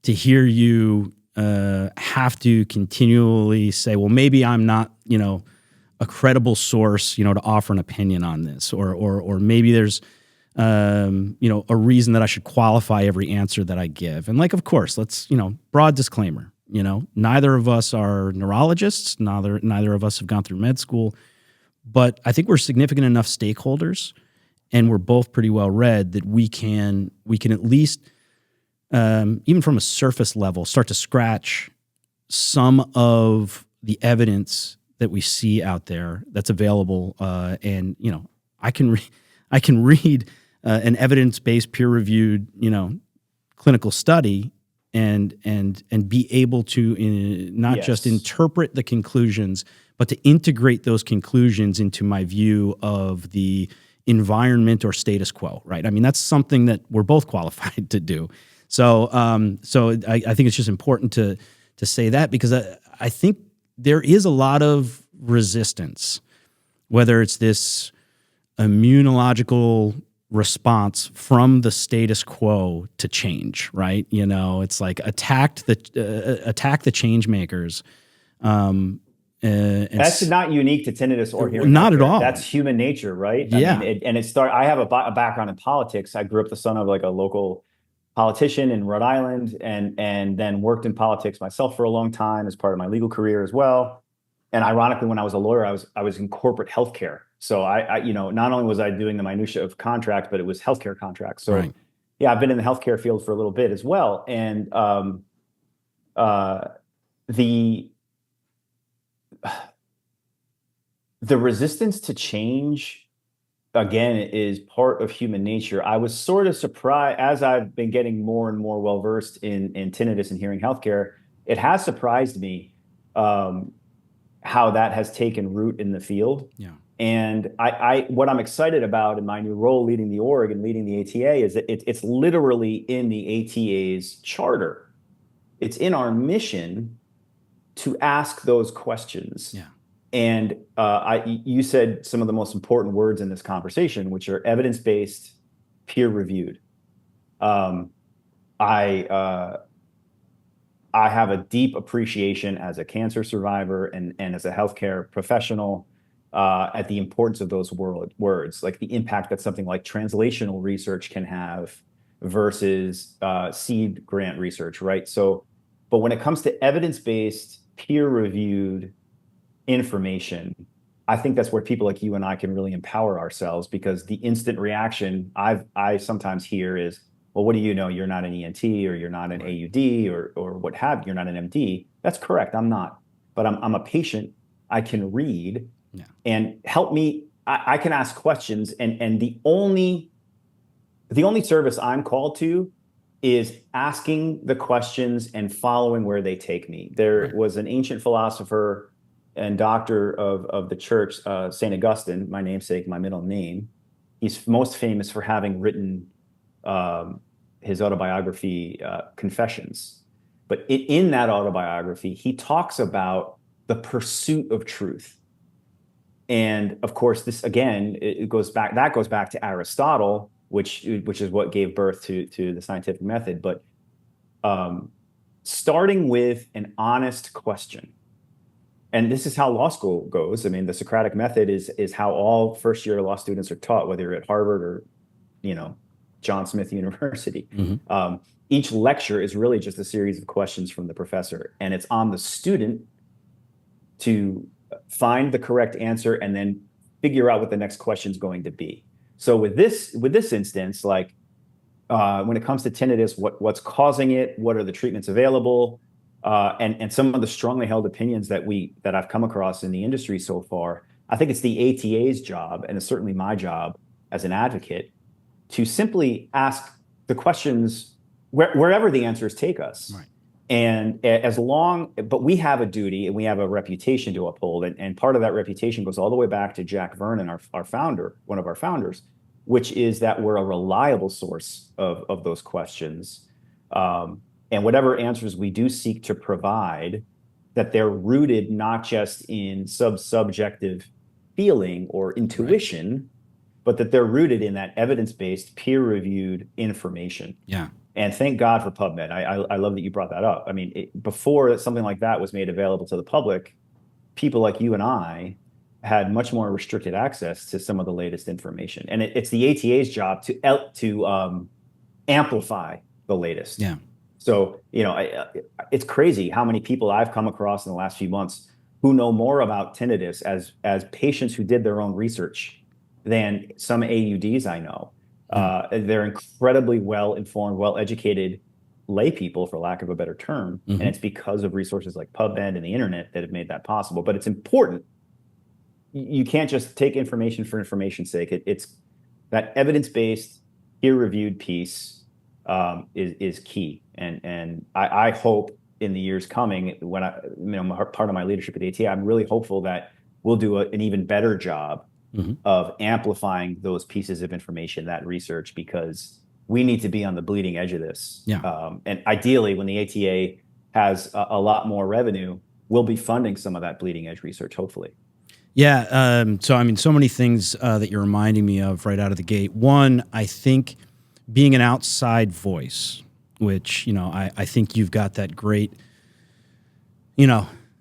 to hear you have to continually say, well, maybe I'm not, a credible source, to offer an opinion on this, or maybe there's, a reason that I should qualify every answer that I give. And of course, let's, broad disclaimer, neither of us are neurologists, neither of us have gone through med school, but I think we're significant enough stakeholders, and we're both pretty well read that we can at least, even from a surface level, start to scratch some of the evidence that we see out there that's available. And I can read an evidence-based, peer-reviewed, clinical study and be able to not just interpret the conclusions, but to integrate those conclusions into my view of the environment or status quo, right? I mean, that's something that we're both qualified to do. So I think it's just important to say that, because I think there is a lot of resistance, whether it's this immunological response from the status quo to change, right? It's like attack the change makers. That's not unique to tinnitus or hearing. Not at all. That's human nature, right? Yeah. I have a background in politics. I grew up the son of a local politician in Rhode Island, and then worked in politics myself for a long time as part of my legal career as well. And ironically, when I was a lawyer, I was in corporate healthcare. So I not only was I doing the minutia of contracts, but it was healthcare contracts. So Right. yeah, I've been in the healthcare field for a little bit as well. And the resistance to change, again, is part of human nature. I was sort of surprised as I've been getting more and more well-versed in tinnitus and hearing healthcare. It has surprised me how that has taken root in the field. Yeah. And what I'm excited about in my new role leading the org and leading the ATA is that it's literally in the ATA's charter. It's in our mission to ask those questions. Yeah. And you said some of the most important words in this conversation, which are evidence-based, peer-reviewed. I have a deep appreciation as a cancer survivor and as a healthcare professional at the importance of those words, like the impact that something like translational research can have versus seed grant research, right? So, but when it comes to evidence-based, peer-reviewed information, I think that's where people like you and I can really empower ourselves, because the instant reaction I sometimes hear is, well, what do you know? You're not an ENT, or you're not an AUD, or what have you. You're not an MD. That's correct. I'm not, but I'm a patient. I can read and help me. I can ask questions, and the only service I'm called to is asking the questions and following where they take me. There was an ancient philosopher and doctor of the church, St. Augustine, my namesake, my middle name. He's most famous for having written his autobiography, Confessions. But in that autobiography, he talks about the pursuit of truth. And of course, this again, it goes back to Aristotle, which is what gave birth to the scientific method. But starting with an honest question. And this is how law school goes. I mean, the Socratic method is how all first-year law students are taught, whether you're at Harvard or, John Smith University. Mm-hmm. Each lecture is really just a series of questions from the professor, and it's on the student to find the correct answer and then figure out what the next question is going to be. So with this instance, like when it comes to tinnitus, what's causing it, what are the treatments available, and some of the strongly held opinions that I've come across in the industry so far, I think it's the ATA's job, and it's certainly my job as an advocate, to simply ask the questions wherever the answers take us. Right. And but we have a duty and we have a reputation to uphold. And part of that reputation goes all the way back to Jack Vernon, our founder, one of our founders, which is that we're a reliable source of those questions. And whatever answers we do seek to provide, that they're rooted not just in subjective feeling or intuition, right, but that they're rooted in that evidence-based, peer-reviewed information. Yeah. And thank God for PubMed. I love that you brought that up. I mean, before something like that was made available to the public, people like you and I had much more restricted access to some of the latest information. And it's the ATA's job to amplify the latest. Yeah. So, it's crazy how many people I've come across in the last few months who know more about tinnitus as patients who did their own research than some AUDs I know. They're incredibly well-informed, well-educated lay people, for lack of a better term. Mm-hmm. And it's because of resources like PubMed and the internet that have made that possible. But it's important. You can't just take information for information's sake. It's that evidence-based, peer-reviewed piece is key. And I hope in the years coming, when part of my leadership at ATA, I'm really hopeful that we'll do an even better job mm-hmm. of amplifying those pieces of information, that research, because we need to be on the bleeding edge of this. Yeah. And ideally, when the ATA has a lot more revenue, we'll be funding some of that bleeding edge research, hopefully. Yeah. So many things that you're reminding me of right out of the gate. One, I think being an outside voice, which, I think you've got that great,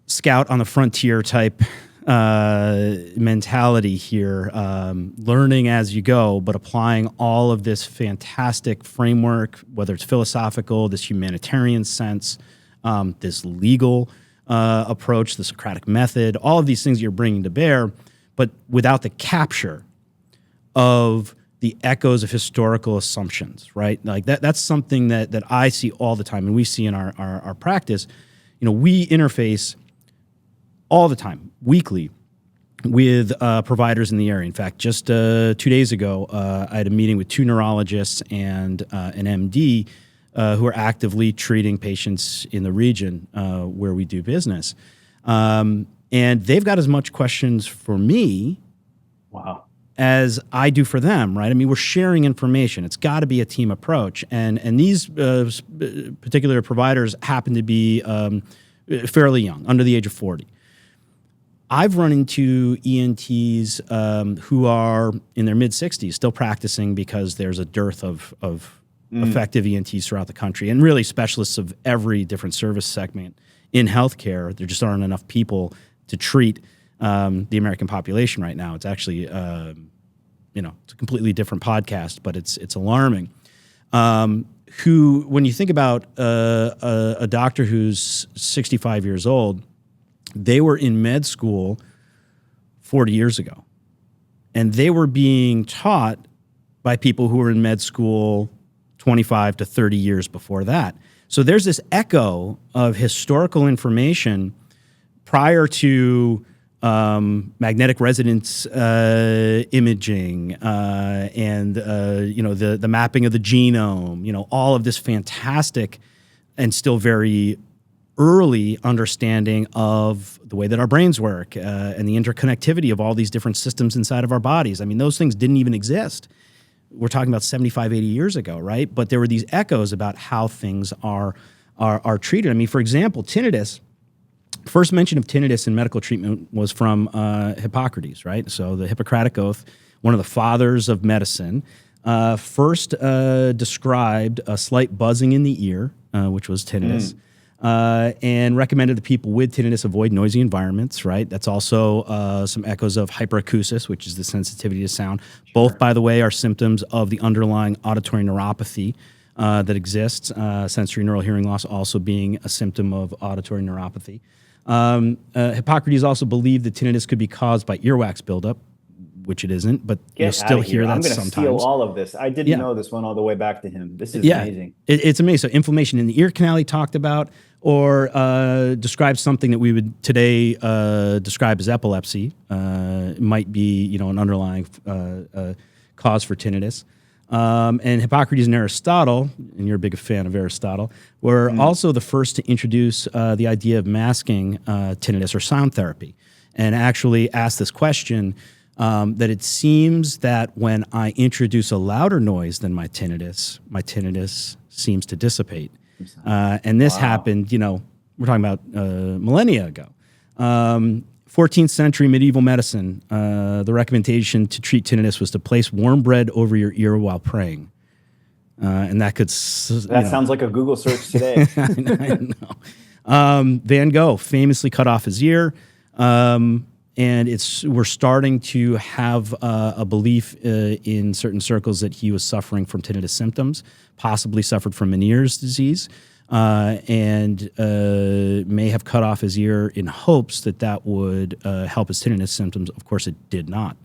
scout on the frontier type mentality here, learning as you go, but applying all of this fantastic framework, whether it's philosophical, this humanitarian sense, this legal approach, the Socratic method, all of these things you're bringing to bear. but without the capture of the echoes of historical assumptions, right? Like that's something that I see all the time, and we see in our practice. We interface all the time, weekly, with providers in the area. In fact, just 2 days ago, I had a meeting with 2 neurologists and an MD who are actively treating patients in the region where we do business. And they've got as much questions for me as I do for them, right? I mean, we're sharing information. It's got to be a team approach. And these particular providers happen to be fairly young, under the age of 40. I've run into ENTs who are in their mid-60s still practicing because there's a dearth of effective ENTs throughout the country, and really specialists of every different service segment in healthcare. There just aren't enough people to treat the American population right now. It's actually, it's a completely different podcast, but it's alarming. Who, when you think about a doctor who's 65 years old, they were in med school 40 years ago, and they were being taught by people who were in med school 25 to 30 years before that. So there's this echo of historical information prior to magnetic resonance imaging and the mapping of the genome, all of this fantastic and still very early understanding of the way that our brains work and the interconnectivity of all these different systems inside of our bodies. I mean, those things didn't even exist. We're talking about 75, 80 years ago, right? But there were these echoes about how things are treated. I mean, for example, tinnitus. First mention of tinnitus in medical treatment was from Hippocrates, right? So the Hippocratic Oath, one of the fathers of medicine, first described a slight buzzing in the ear, which was tinnitus. And recommended that people with tinnitus avoid noisy environments, right? That's also some echoes of hyperacusis, which is the sensitivity to sound. Sure. Both, by the way, are symptoms of the underlying auditory neuropathy that exists, sensory neural hearing loss also being a symptom of auditory neuropathy. Hippocrates also believed that tinnitus could be caused by earwax buildup, which it isn't, but you'll still hear that sometimes. I'm going to steal all of this. I didn't know this one all the way back to him. This is amazing. It's amazing. So inflammation in the ear canal he talked about, or describes something that we would today describe as epilepsy. It might be, an underlying cause for tinnitus. And Hippocrates and Aristotle, and you're a big fan of Aristotle, were also the first to introduce the idea of masking tinnitus or sound therapy, and actually asked this question, that it seems that when I introduce a louder noise than my tinnitus seems to dissipate. And this happened, we're talking about millennia ago. 14th century medieval medicine, the recommendation to treat tinnitus was to place warm bread over your ear while praying. And that could... sounds like a Google search today. I know. Van Gogh famously cut off his ear. And we're starting to have a belief in certain circles that he was suffering from tinnitus symptoms, possibly suffered from Meniere's disease, and may have cut off his ear in hopes that would help his tinnitus symptoms. Of course, it did not.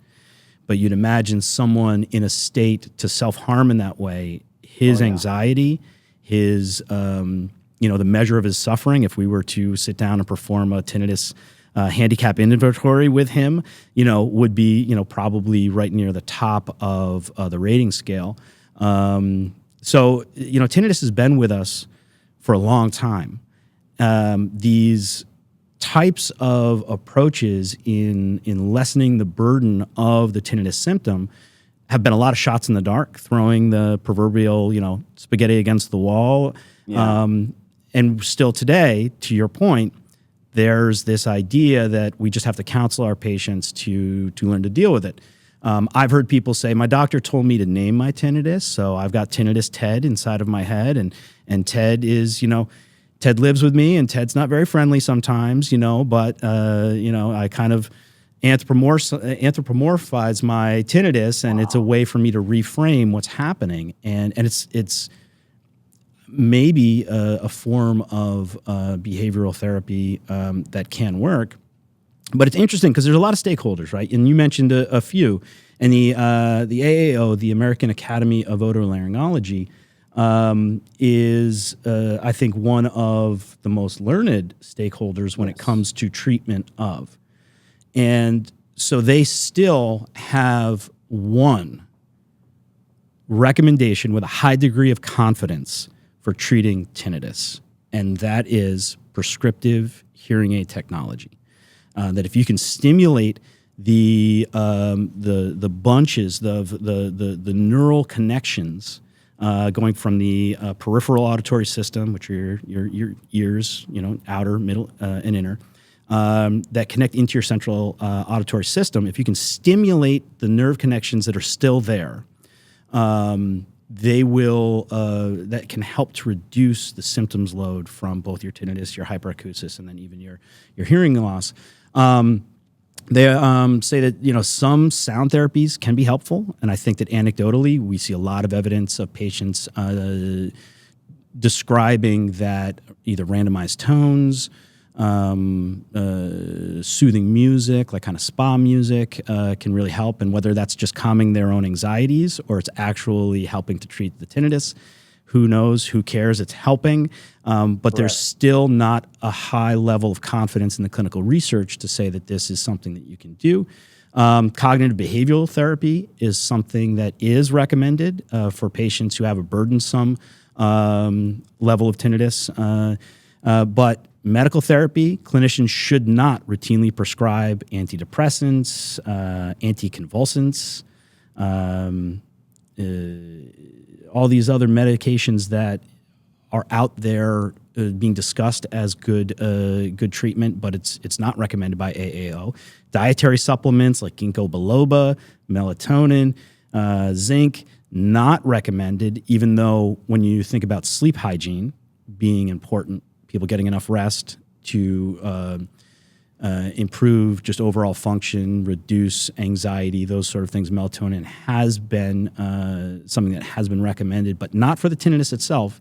But you'd imagine someone in a state to self-harm in that way, his anxiety, his, the measure of his suffering, if we were to sit down and perform a tinnitus handicap inventory with him, would be, probably right near the top of the rating scale. So, tinnitus has been with us for a long time. These types of approaches in lessening the burden of the tinnitus symptom have been a lot of shots in the dark, throwing the proverbial, spaghetti against the wall. Yeah. And still today, to your point, there's this idea that we just have to counsel our patients to learn to deal with it. I've heard people say, my doctor told me to name my tinnitus, so I've got tinnitus Ted inside of my head, and Ted is, Ted lives with me, and Ted's not very friendly sometimes, but, I kind of anthropomorphize my tinnitus, and it's a way for me to reframe what's happening. And it's maybe a form of behavioral therapy that can work. But it's interesting because there's a lot of stakeholders, right? And you mentioned a few. And the AAO, the American Academy of Otolaryngology, is, I think, one of the most learned stakeholders when it comes to treatment of. And so they still have one recommendation with a high degree of confidence for treating tinnitus, and that is prescriptive hearing aid technology. That if you can stimulate the bunches, the neural connections going from the peripheral auditory system, which are your ears, outer, middle, and inner, that connect into your central auditory system. If you can stimulate the nerve connections that are still there, they will that can help to reduce the symptoms load from both your tinnitus, your hyperacusis, and then even your hearing loss. They say that some sound therapies can be helpful, and I think that anecdotally we see a lot of evidence of patients describing that either randomized tones, soothing music, like kind of spa music, can really help, and whether that's just calming their own anxieties or it's actually helping to treat the tinnitus. Who knows? Who cares? It's helping. But there's still not a high level of confidence in the clinical research to say that this is something that you can do. Cognitive behavioral therapy is something that is recommended for patients who have a burdensome level of tinnitus. But medical therapy, clinicians should not routinely prescribe antidepressants, anticonvulsants, all these other medications that are out there being discussed as good treatment, but it's not recommended by AAO. Dietary supplements like ginkgo biloba, melatonin, zinc, not recommended, even though when you think about sleep hygiene being important, people getting enough rest to improve just overall function, reduce anxiety, those sort of things. Melatonin has been something that has been recommended, but not for the tinnitus itself,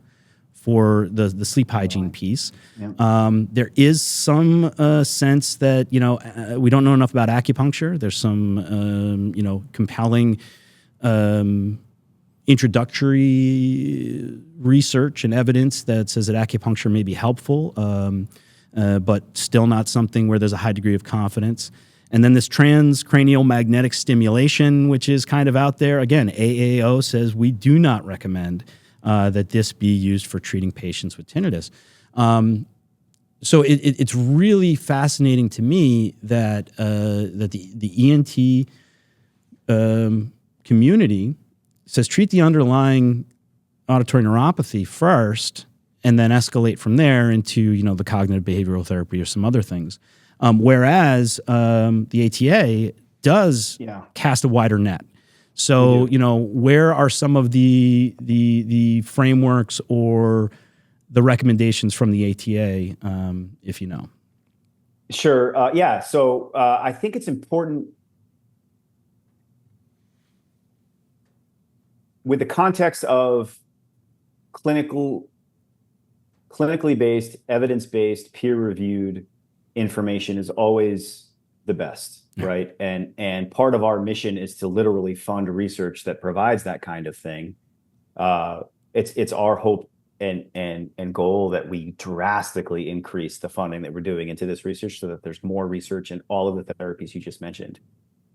for the sleep hygiene piece. Yeah. There is some sense that, we don't know enough about acupuncture. There's some, compelling introductory research and evidence that says that acupuncture may be helpful, but still not something where there's a high degree of confidence. And then this transcranial magnetic stimulation, which is kind of out there. Again, AAO says we do not recommend that this be used for treating patients with tinnitus. So it's really fascinating to me that the ENT community says treat the underlying auditory neuropathy first, and then escalate from there into the cognitive behavioral therapy or some other things. Whereas the ATA does cast a wider net. So where are some of the frameworks or the recommendations from the ATA, if you know? Sure. Yeah. So I think it's important with the context of clinically based, evidence-based, peer-reviewed information is always the best, right? And part of our mission is to literally fund research that provides that kind of thing. It's our hope and goal that we drastically increase the funding that we're doing into this research so that there's more research in all of the therapies you just mentioned.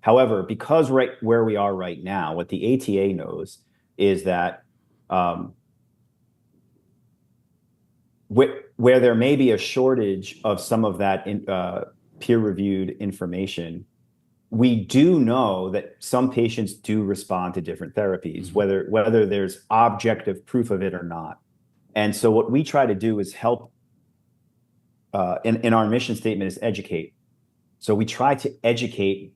However, because right where we are right now, what the ATA knows is that where there may be a shortage of some of that peer-reviewed information, we do know that some patients do respond to different therapies, whether there's objective proof of it or not. And so what we try to do is help, in our mission statement is educate. So we try to educate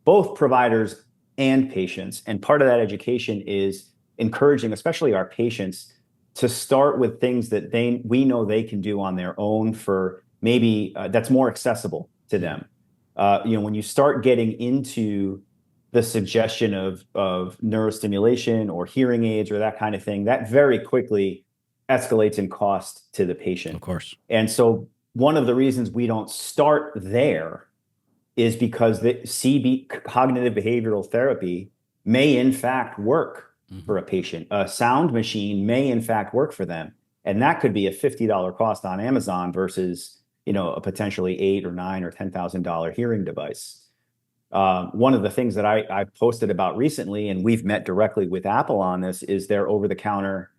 both providers and patients. And part of that education is encouraging, especially our patients, to start with things that we know they can do on their own for maybe that's more accessible to them. When you start getting into the suggestion of neurostimulation or hearing aids or that kind of thing, that very quickly escalates in cost to the patient. Of course. And so one of the reasons we don't start there is because the cognitive behavioral therapy may in fact work for a patient. A sound machine may in fact work for them. And that could be a $50 cost on Amazon versus, a potentially $8 or $9 or $10,000 hearing device. One of the things that I posted about recently, and we've met directly with Apple on this, is their over-the-counter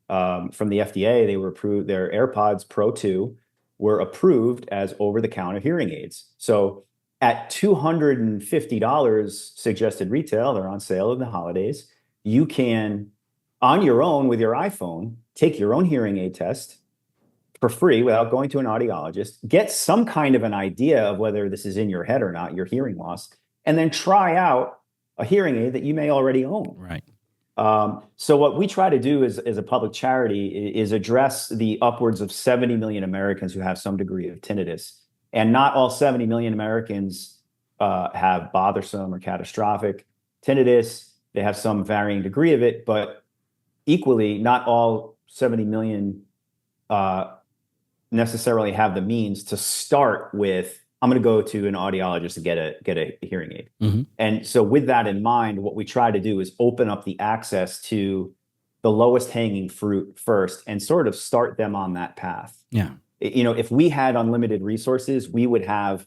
from the FDA. They were approved. Their AirPods Pro 2 were approved as over-the-counter hearing aids. So at $250 suggested retail, they're on sale in the holidays. You can, on your own with your iPhone, take your own hearing aid test for free without going to an audiologist, get some kind of an idea of whether this is in your head or not, your hearing loss, and then try out a hearing aid that you may already own. Right. So what we try to do as a public charity is address the upwards of 70 million Americans who have some degree of tinnitus. And not all 70 million Americans have bothersome or catastrophic tinnitus. They have some varying degree of it, but equally, not all 70 million necessarily have the means to start with, I'm going to go to an audiologist to get a hearing aid. Mm-hmm. And so with that in mind, what we try to do is open up the access to the lowest hanging fruit first and sort of start them on that path. Yeah. If we had unlimited resources, we would have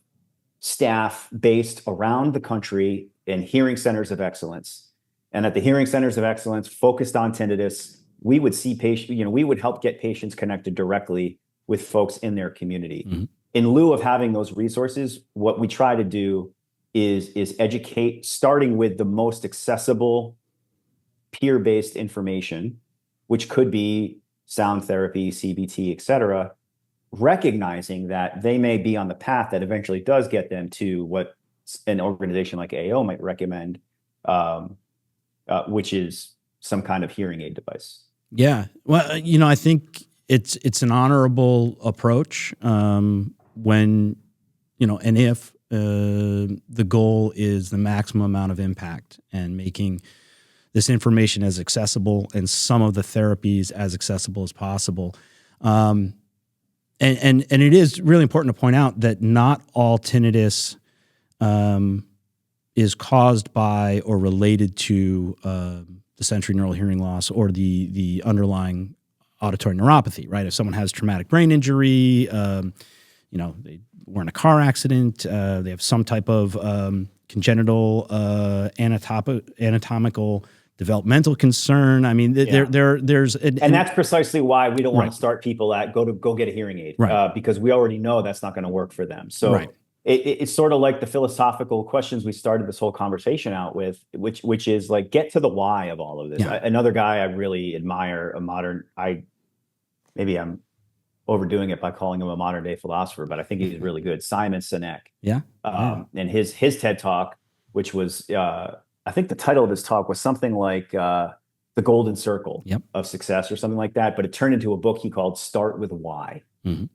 staff based around the country in hearing centers of excellence. And at the hearing centers of excellence focused on tinnitus, we would see patients, we would help get patients connected directly with folks in their community. Mm-hmm. In lieu of having those resources, what we try to do is educate, starting with the most accessible peer-based information, which could be sound therapy, CBT, et cetera, recognizing that they may be on the path that eventually does get them to what an organization like AO might recommend, which is some kind of hearing aid device. Yeah. Well, I think it's an honorable approach when, and if the goal is the maximum amount of impact and making this information as accessible and some of the therapies as accessible as possible. And it is really important to point out that not all tinnitus is caused by or related to the sensory neural hearing loss or the underlying auditory neuropathy, right? If someone has traumatic brain injury, they were in a car accident, they have some type of congenital anatomical developmental concern. I mean, there's and that's precisely why we don't want to start people at go get a hearing aid, because we already know that's not going to work for them. So it's sort of like the philosophical questions we started this whole conversation out with, which is like, get to the why of all of this. Yeah. Another guy I really admire, maybe I'm overdoing it by calling him a modern day philosopher, but I think he's really good. Simon Sinek. Yeah. And his TED Talk, which was, I think the title of his talk was something like The Golden Circle of Success or something like that, but it turned into a book he called Start with Why. Mm-hmm.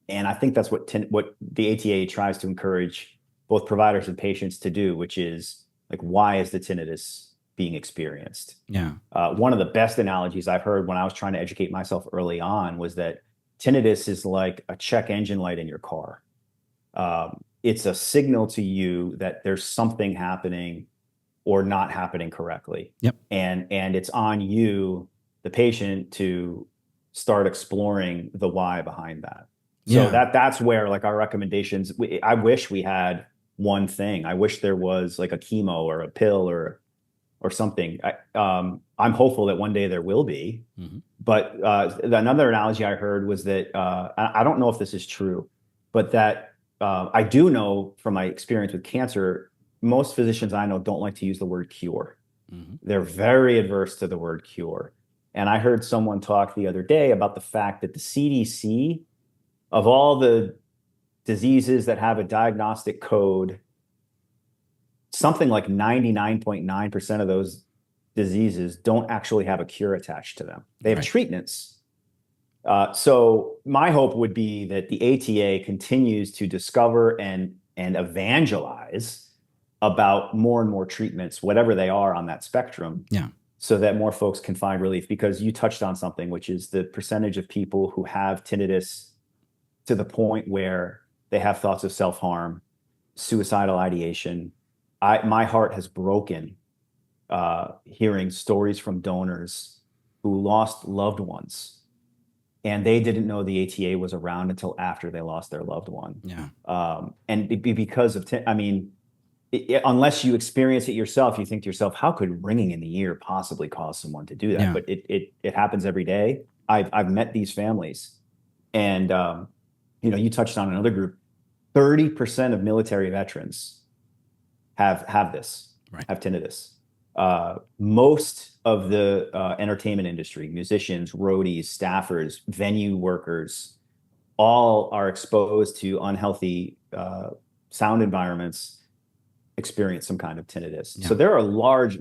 And I think that's what the ATA tries to encourage both providers and patients to do, which is like, why is the tinnitus being experienced? Yeah. One of the best analogies I've heard when I was trying to educate myself early on was that tinnitus is like a check engine light in your car. It's a signal to you that there's something happening or not happening correctly. Yep. And it's on you, the patient, to start exploring the why behind that. So that's where like our recommendations, I wish we had one thing. I wish there was like a chemo or a pill or something. I'm hopeful that one day there will be. Mm-hmm. But another analogy I heard was that, I don't know if this is true, but that I do know from my experience with cancer, most physicians I know don't like to use the word cure. Mm-hmm. They're very adverse to the word cure. And I heard someone talk the other day about the fact that the CDC, of all the diseases that have a diagnostic code, something like 99.9% of those diseases don't actually have a cure attached to them. They have treatments. So my hope would be that the ATA continues to discover and evangelize about more and more treatments, whatever they are on that spectrum, so that more folks can find relief. Because you touched on something, which is the percentage of people who have tinnitus to the point where they have thoughts of self-harm suicidal ideation. My heart has broken hearing stories from donors who lost loved ones, and they didn't know the ATA was around until after they lost their loved one. Yeah. And because of, unless you experience it yourself, you think to yourself, how could ringing in the ear possibly cause someone to do that? Yeah. But it happens every day. I've met these families, and you touched on another group. 30% of military veterans have this, right. have tinnitus. Most of the entertainment industry, musicians, roadies, staffers, venue workers, all are exposed to unhealthy sound environments, experience some kind of tinnitus. Yeah. So there are large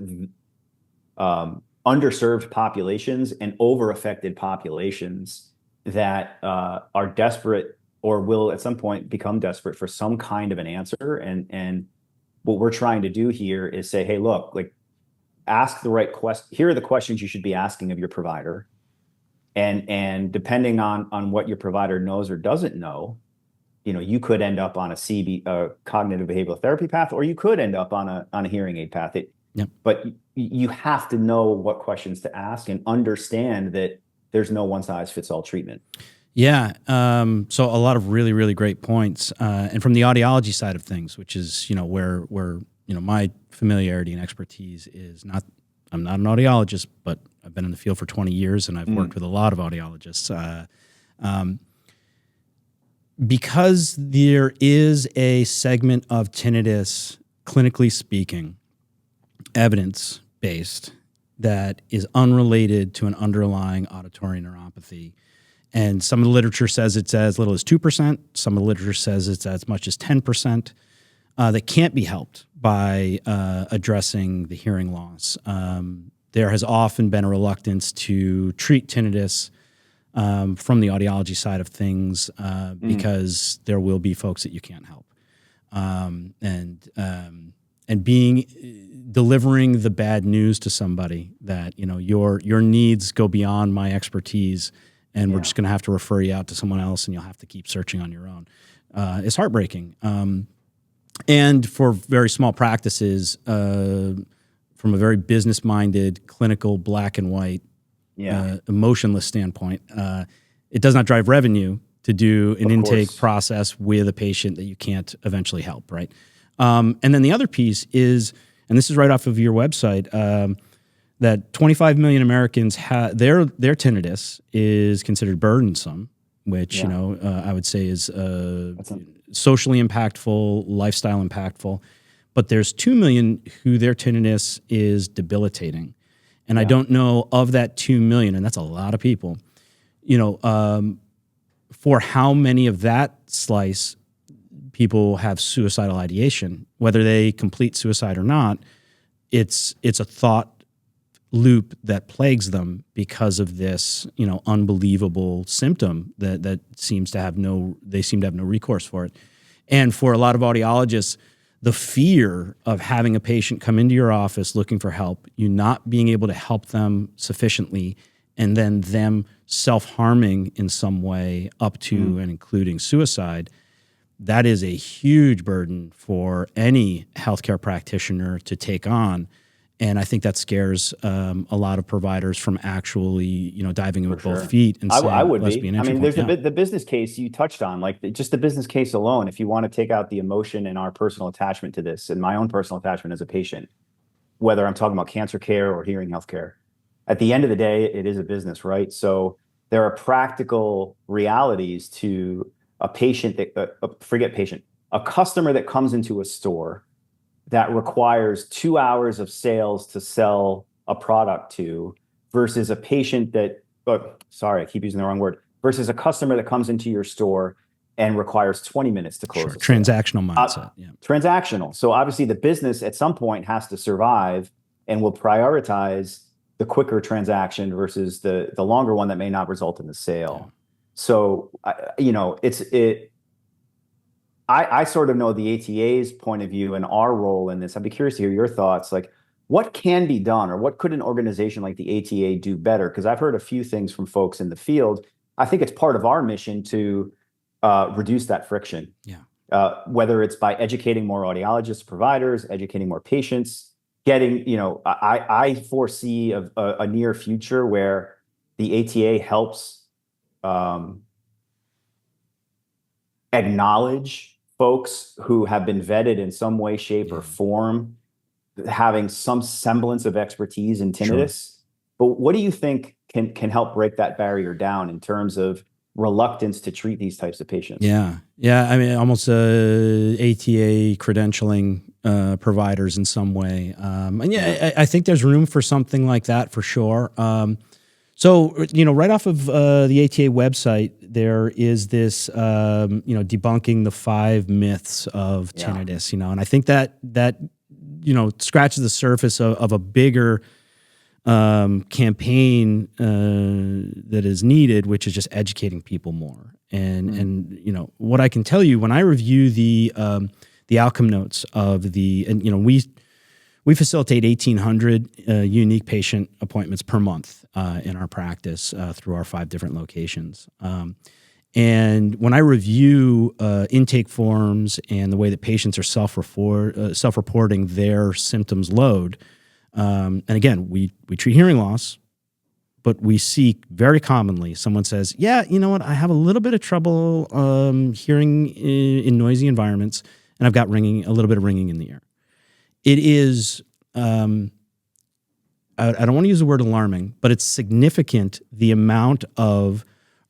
underserved populations and over-affected populations that are desperate or will at some point become desperate for some kind of an answer. And what we're trying to do here is say, hey, look, like, ask the right question. Here are the questions you should be asking of your provider. And depending on what your provider knows or doesn't know, you could end up on a cognitive behavioral therapy path, or you could end up on a hearing aid path. Yep. But you have to know what questions to ask and understand that there's no one size fits all treatment. Yeah. So a lot of really, really great points. And from the audiology side of things, which is, where my familiarity and expertise is not, I'm not an audiologist, but I've been in the field for 20 years and I've worked with a lot of audiologists. Because there is a segment of tinnitus, clinically speaking, evidence-based, that is unrelated to an underlying auditory neuropathy. And some of the literature says it's as little as 2%. Some of the literature says it's as much as 10%. That can't be helped by addressing the hearing loss. There has often been a reluctance to treat tinnitus from the audiology side of things because there will be folks that you can't help. And delivering the bad news to somebody that, your needs go beyond my expertise, and we're just going to have to refer you out to someone else and you'll have to keep searching on your own. It's heartbreaking. And for very small practices, from a very business-minded, clinical, black and white, emotionless standpoint, it does not drive revenue to do an intake process with a patient that you can't eventually help, right? And then the other piece is, and this is right off of your website, that 25 million Americans their tinnitus is considered burdensome, which I would say is socially impactful, lifestyle impactful. But there's 2 million who their tinnitus is debilitating. And I don't know, of that 2 million, and that's a lot of people, for how many of that slice people have suicidal ideation, whether they complete suicide or not. It's a thought loop that plagues them because of this, unbelievable symptom that seems to have no recourse for it. And for a lot of audiologists, the fear of having a patient come into your office looking for help, you not being able to help them sufficiently, and then them self-harming in some way up to and including suicide, that is a huge burden for any healthcare practitioner to take on. And I think that scares a lot of providers from actually, diving in with both feet and saying, I would let's be. be an entry There's point. the business case you touched on, like just the business case alone. If you want to take out the emotion and our personal attachment to this, and my own personal attachment as a patient, whether I'm talking about cancer care or hearing healthcare, at the end of the day, it is a business, right? So there are practical realities to a patient a customer that comes into a store that requires 2 hours of sales to sell a product to, versus a patient that, I keep using the wrong word, versus a customer that comes into your store and requires 20 minutes to close. Sure. Transactional mindset. Transactional. So obviously the business at some point has to survive and will prioritize the quicker transaction versus the longer one that may not result in the sale. So, I sort of know the ATA's point of view and our role in this. I'd be curious to hear your thoughts. Like, what can be done, or what could an organization like the ATA do better? Because I've heard a few things from folks in the field. I think it's part of our mission to reduce that friction. Yeah. whether it's by educating more audiologists, providers, educating more patients, getting, I foresee a near future where the ATA helps acknowledge folks who have been vetted in some way, shape, or form, having some semblance of expertise in tinnitus. Sure. But what do you think can help break that barrier down in terms of reluctance to treat these types of patients? Yeah. I mean, almost ATA credentialing providers in some way. And I think there's room for something like that for sure. So, right off of the ATA website, there is this, debunking the 5 myths of tinnitus, and I think that scratches the surface of a bigger campaign that is needed, which is just educating people more. And what I can tell you when I review the outcome notes of we facilitate 1,800 unique patient appointments per month in our practice through our 5 different locations. And when I review intake forms and the way that patients are self-reporting their symptoms load, and again, we treat hearing loss, but we see very commonly someone says, yeah, you know what, I have a little bit of trouble hearing in noisy environments, and I've got a little bit of ringing in the ear. It is, I don't want to use the word alarming, but it's significant the amount of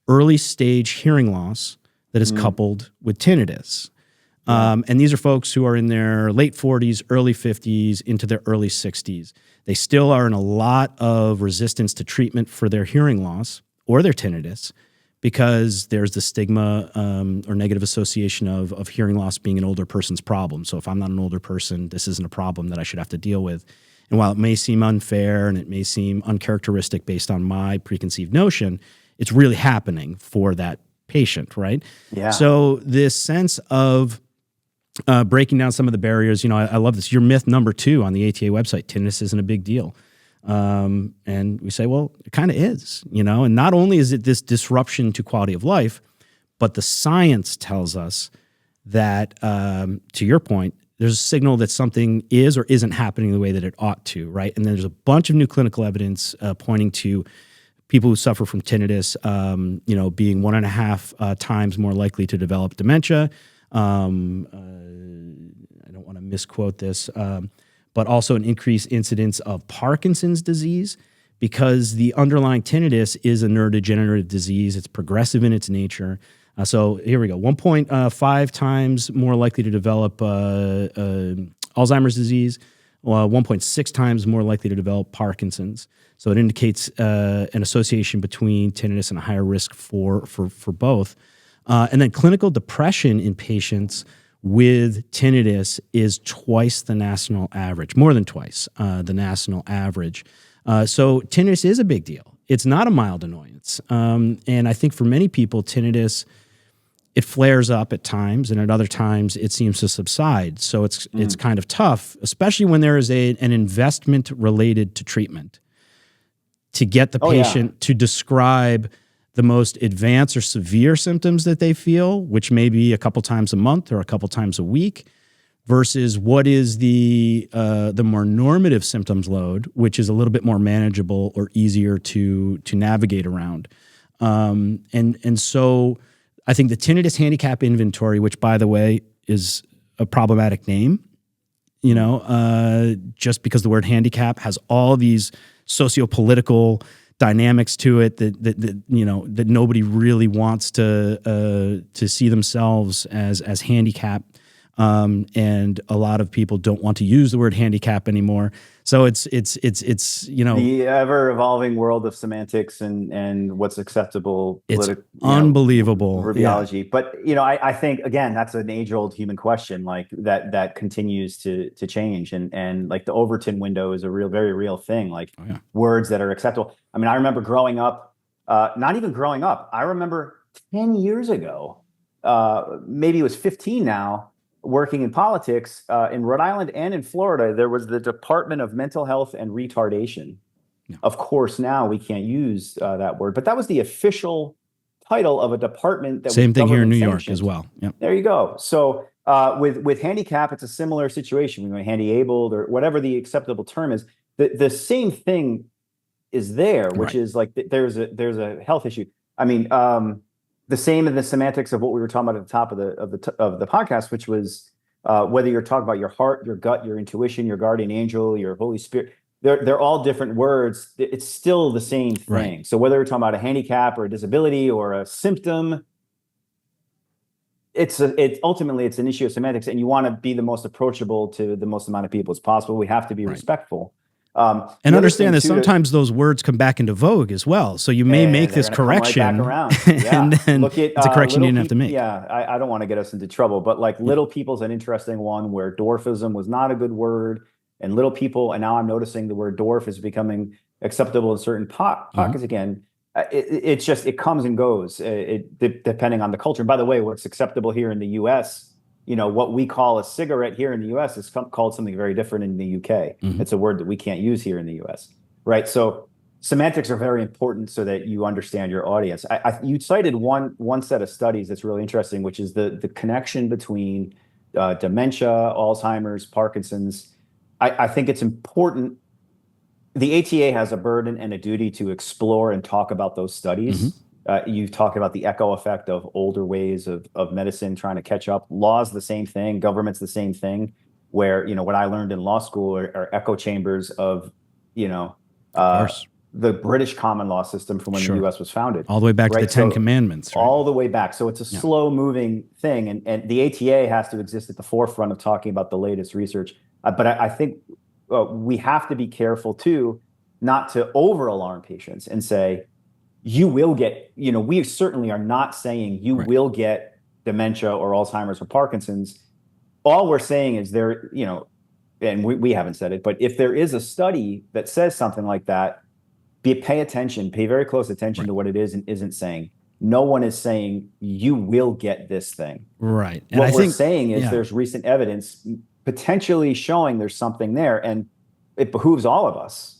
early stage hearing loss that is coupled with tinnitus. And these are folks who are in their late 40s, early 50s, into their early 60s. They still are in a lot of resistance to treatment for their hearing loss or their tinnitus because there's the stigma or negative association of hearing loss being an older person's problem. So if I'm not an older person, this isn't a problem that I should have to deal with. And while it may seem unfair and it may seem uncharacteristic based on my preconceived notion, it's really happening for that patient, right? Yeah. So this sense of breaking down some of the barriers, I love this. Your myth number 2 on the ATA website, tinnitus isn't a big deal. And we say, well, it kind of is, and not only is it this disruption to quality of life, but the science tells us that, to your point, there's a signal that something is or isn't happening the way that it ought to, right? And there's a bunch of new clinical evidence pointing to people who suffer from tinnitus, being 1.5 times more likely to develop dementia. I don't want to misquote this, but also an increased incidence of Parkinson's disease because the underlying tinnitus is a neurodegenerative disease. It's progressive in its nature. So here we go. 1.5 times more likely to develop Alzheimer's disease, 1.6 times more likely to develop Parkinson's. So it indicates an association between tinnitus and a higher risk for both. And then clinical depression in patients with tinnitus is twice the national average, more than twice the national average. So tinnitus is a big deal. It's not a mild annoyance. And I think for many people, tinnitus, it flares up at times, and at other times it seems to subside. So it's kind of tough, especially when there is an investment related to treatment, to get the patient to describe the most advanced or severe symptoms that they feel, which may be a couple times a month or a couple times a week, versus what is the more normative symptoms load, which is a little bit more manageable or easier to navigate around. And so I think the tinnitus handicap inventory, which by the way is a problematic name, just because the word handicap has all these socio-political dynamics to it that nobody really wants to see themselves as handicapped, and a lot of people don't want to use the word handicap anymore. So it's the ever evolving world of semantics and what's acceptable. It's unbelievable radiology. Yeah. But I think again that's an age-old human question, like that continues to change, and like the Overton window is a very real thing. Like words that are acceptable. I mean, I remember growing up, not even growing up. I remember 10 years ago, maybe it was 15 now. Working in politics in Rhode Island and in Florida, there was the Department of Mental Health and Retardation. Yeah. Of course, now we can't use that word, but that was the official title of a department that same thing here in New York sanctioned. as well. Yep. There you go. So with handicap, it's a similar situation. When handy-abled or whatever the acceptable term is, the same thing is there, which Right. is like there's a health issue. I mean, the same in the semantics of what we were talking about at the top of the podcast, which was whether you're talking about your heart, your gut, your intuition, your guardian angel, your Holy Spirit. They're all different words. It's still the same thing. Right. So whether we're talking about a handicap or a disability or a symptom, it's ultimately an issue of semantics, and you want to be the most approachable to the most amount of people as possible. We have to be respectful. And understand that sometimes those words come back into vogue as well. So you may make this correction, right back around. Yeah. and then it's a correction you didn't have to make. Yeah, I don't want to get us into trouble, but like little people's an interesting one where dwarfism was not a good word, and little people, and now I'm noticing the word dwarf is becoming acceptable in certain pockets again. It comes and goes depending on the culture. And by the way, what's acceptable here in the U.S., what we call a cigarette here in the U.S. is called something very different in the U.K. It's a word that we can't use here in the U.S. Right? So semantics are very important so that you understand your audience. You cited one set of studies that's really interesting, which is the connection between dementia, Alzheimer's, Parkinson's. I think it's important. The ATA has a burden and a duty to explore and talk about those studies. You talk about the echo effect of older ways of medicine trying to catch up. Law's the same thing. Government's the same thing. Where, what I learned in law school are echo chambers of, the British common law system from when the U.S. was founded. All the way back to the Ten Commandments. Right? All the way back. So it's a slow moving thing. And the ATA has to exist at the forefront of talking about the latest research. But I think we have to be careful too, not to over alarm patients and say, you will get, we certainly are not saying you will get dementia or Alzheimer's or Parkinson's. All we're saying is there, and we haven't said it, but if there is a study that says something like that, pay very close attention to what it is and isn't saying. No one is saying you will get this thing. Right. And what we're saying is there's recent evidence potentially showing there's something there, and it behooves all of us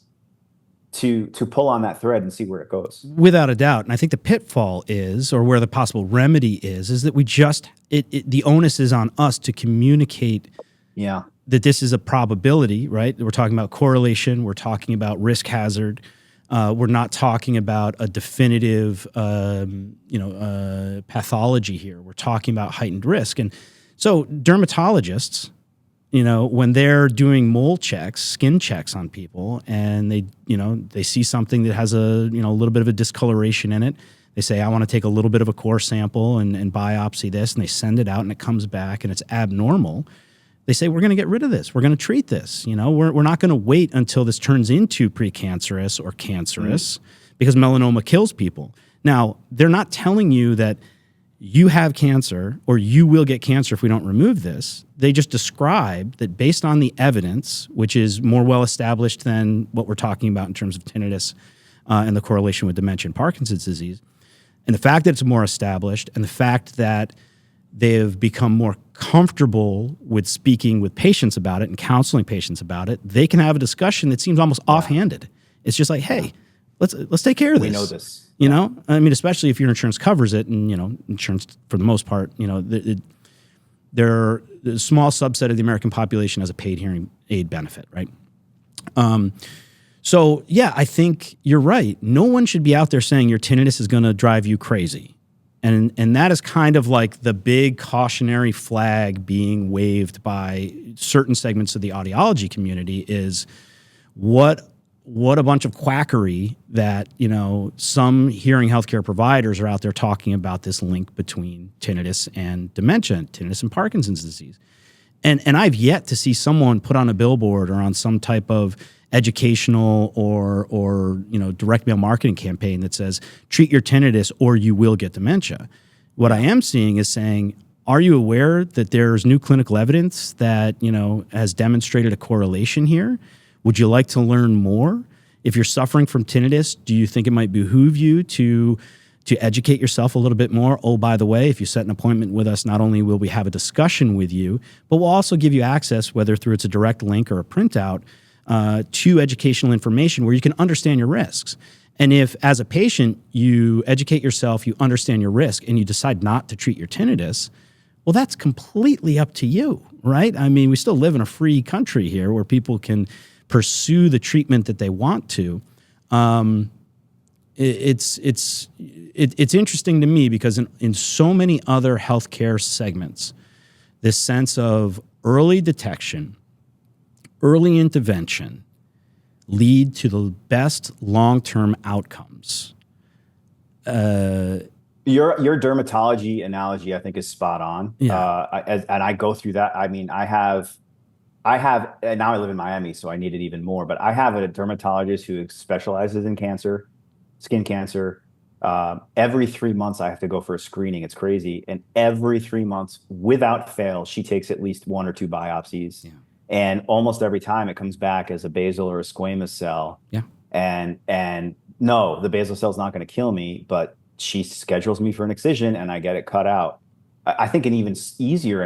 to pull on that thread and see where it goes. Without a doubt. And I think the pitfall is, or where the possible remedy is that we the onus is on us to communicate that this is a probability, right? We're talking about correlation. We're talking about risk hazard. We're not talking about a definitive, pathology here. We're talking about heightened risk. And so dermatologists, when they're doing mole checks, skin checks on people, and they see something that has a little bit of a discoloration in it, they say, I want to take a little bit of a core sample and biopsy this, and they send it out, and it comes back, and it's abnormal. They say, we're going to get rid of this. We're going to treat this. We're not going to wait until this turns into precancerous or cancerous because melanoma kills people. Now, they're not telling you that you have cancer or you will get cancer if we don't remove this. They just describe that based on the evidence, which is more well established than what we're talking about in terms of tinnitus and the correlation with dementia and Parkinson's disease, and the fact that it's more established and the fact that they've become more comfortable with speaking with patients about it and counseling patients about it, they can have a discussion that seems almost offhanded. It's just like, hey, let's take care of this. We know this. I mean, especially if your insurance covers it, and insurance for the most part, they're a small subset of the American population has a paid hearing aid benefit, right? So yeah, I think you're right. No one should be out there saying your tinnitus is going to drive you crazy, and that is kind of like the big cautionary flag being waved by certain segments of the audiology community is what a bunch of quackery that, some hearing healthcare providers are out there talking about this link between tinnitus and dementia, tinnitus and Parkinson's disease. And I've yet to see someone put on a billboard or on some type of educational or direct mail marketing campaign that says, treat your tinnitus or you will get dementia. What I am seeing is saying, are you aware that there's new clinical evidence that, has demonstrated a correlation here? Would you like to learn more? If you're suffering from tinnitus, do you think it might behoove you to educate yourself a little bit more? Oh, by the way, if you set an appointment with us, not only will we have a discussion with you, but we'll also give you access, whether through it's a direct link or a printout, to educational information where you can understand your risks. And if, as a patient, you educate yourself, you understand your risk, and you decide not to treat your tinnitus, well, that's completely up to you, right? I mean, we still live in a free country here where people can pursue the treatment that they want to. It's interesting to me because in so many other healthcare segments, this sense of early detection, early intervention lead to the best long-term outcomes. Your dermatology analogy, I think, is spot on. Yeah. And I go through that. I mean, I have, and now I live in Miami, so I need it even more, but I have a dermatologist who specializes in cancer, skin cancer. Every 3 months I have to go for a screening. It's crazy. And every 3 months, without fail, she takes at least 1 or 2 biopsies. Yeah. And almost every time it comes back as a basal or a squamous cell. Yeah. And no, the basal cell is not going to kill me, but she schedules me for an excision and I get it cut out. I think an even easier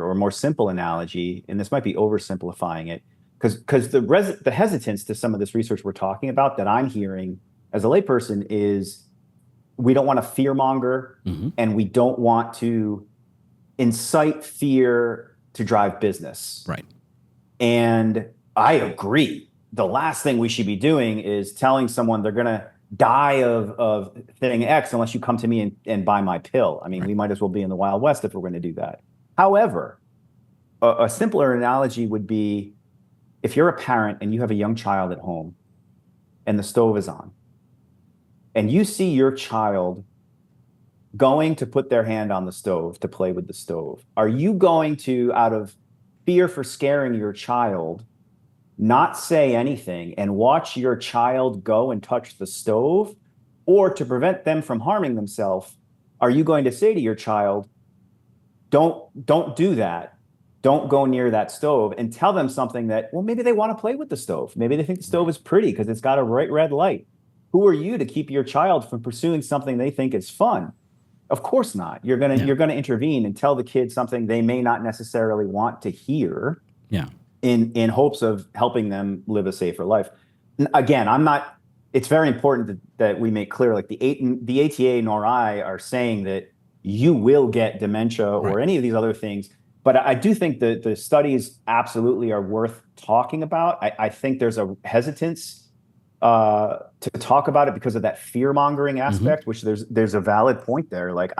or more simple analogy, and this might be oversimplifying it, because the hesitance to some of this research we're talking about that I'm hearing as a layperson is we don't want to fearmonger, and we don't want to incite fear to drive business. Right. And I agree. The last thing we should be doing is telling someone they're going to die of thing X unless you come to me and buy my pill. I mean, we might as well be in the Wild West if we're going to do that. However, a simpler analogy would be if you're a parent and you have a young child at home and the stove is on and you see your child going to put their hand on the stove to play with the stove, are you going to, out of fear for scaring your child, not say anything and watch your child go and touch the stove? Or to prevent them from harming themselves, are you going to say to your child, don't do that, don't go near that stove, and tell them something that, well, maybe they want to play with the stove, maybe they think the stove is pretty because it's got a bright red light. Who are you to keep your child from pursuing something they think is fun? Of course not. You're gonna intervene and tell the kid something they may not necessarily want to hear. Yeah. In hopes of helping them live a safer life. Again, it's very important that we make clear, like the ATA nor I are saying that you will get dementia or any of these other things. But I do think that the studies absolutely are worth talking about. I think there's a hesitance to talk about it because of that fear-mongering aspect, which there's a valid point there. Like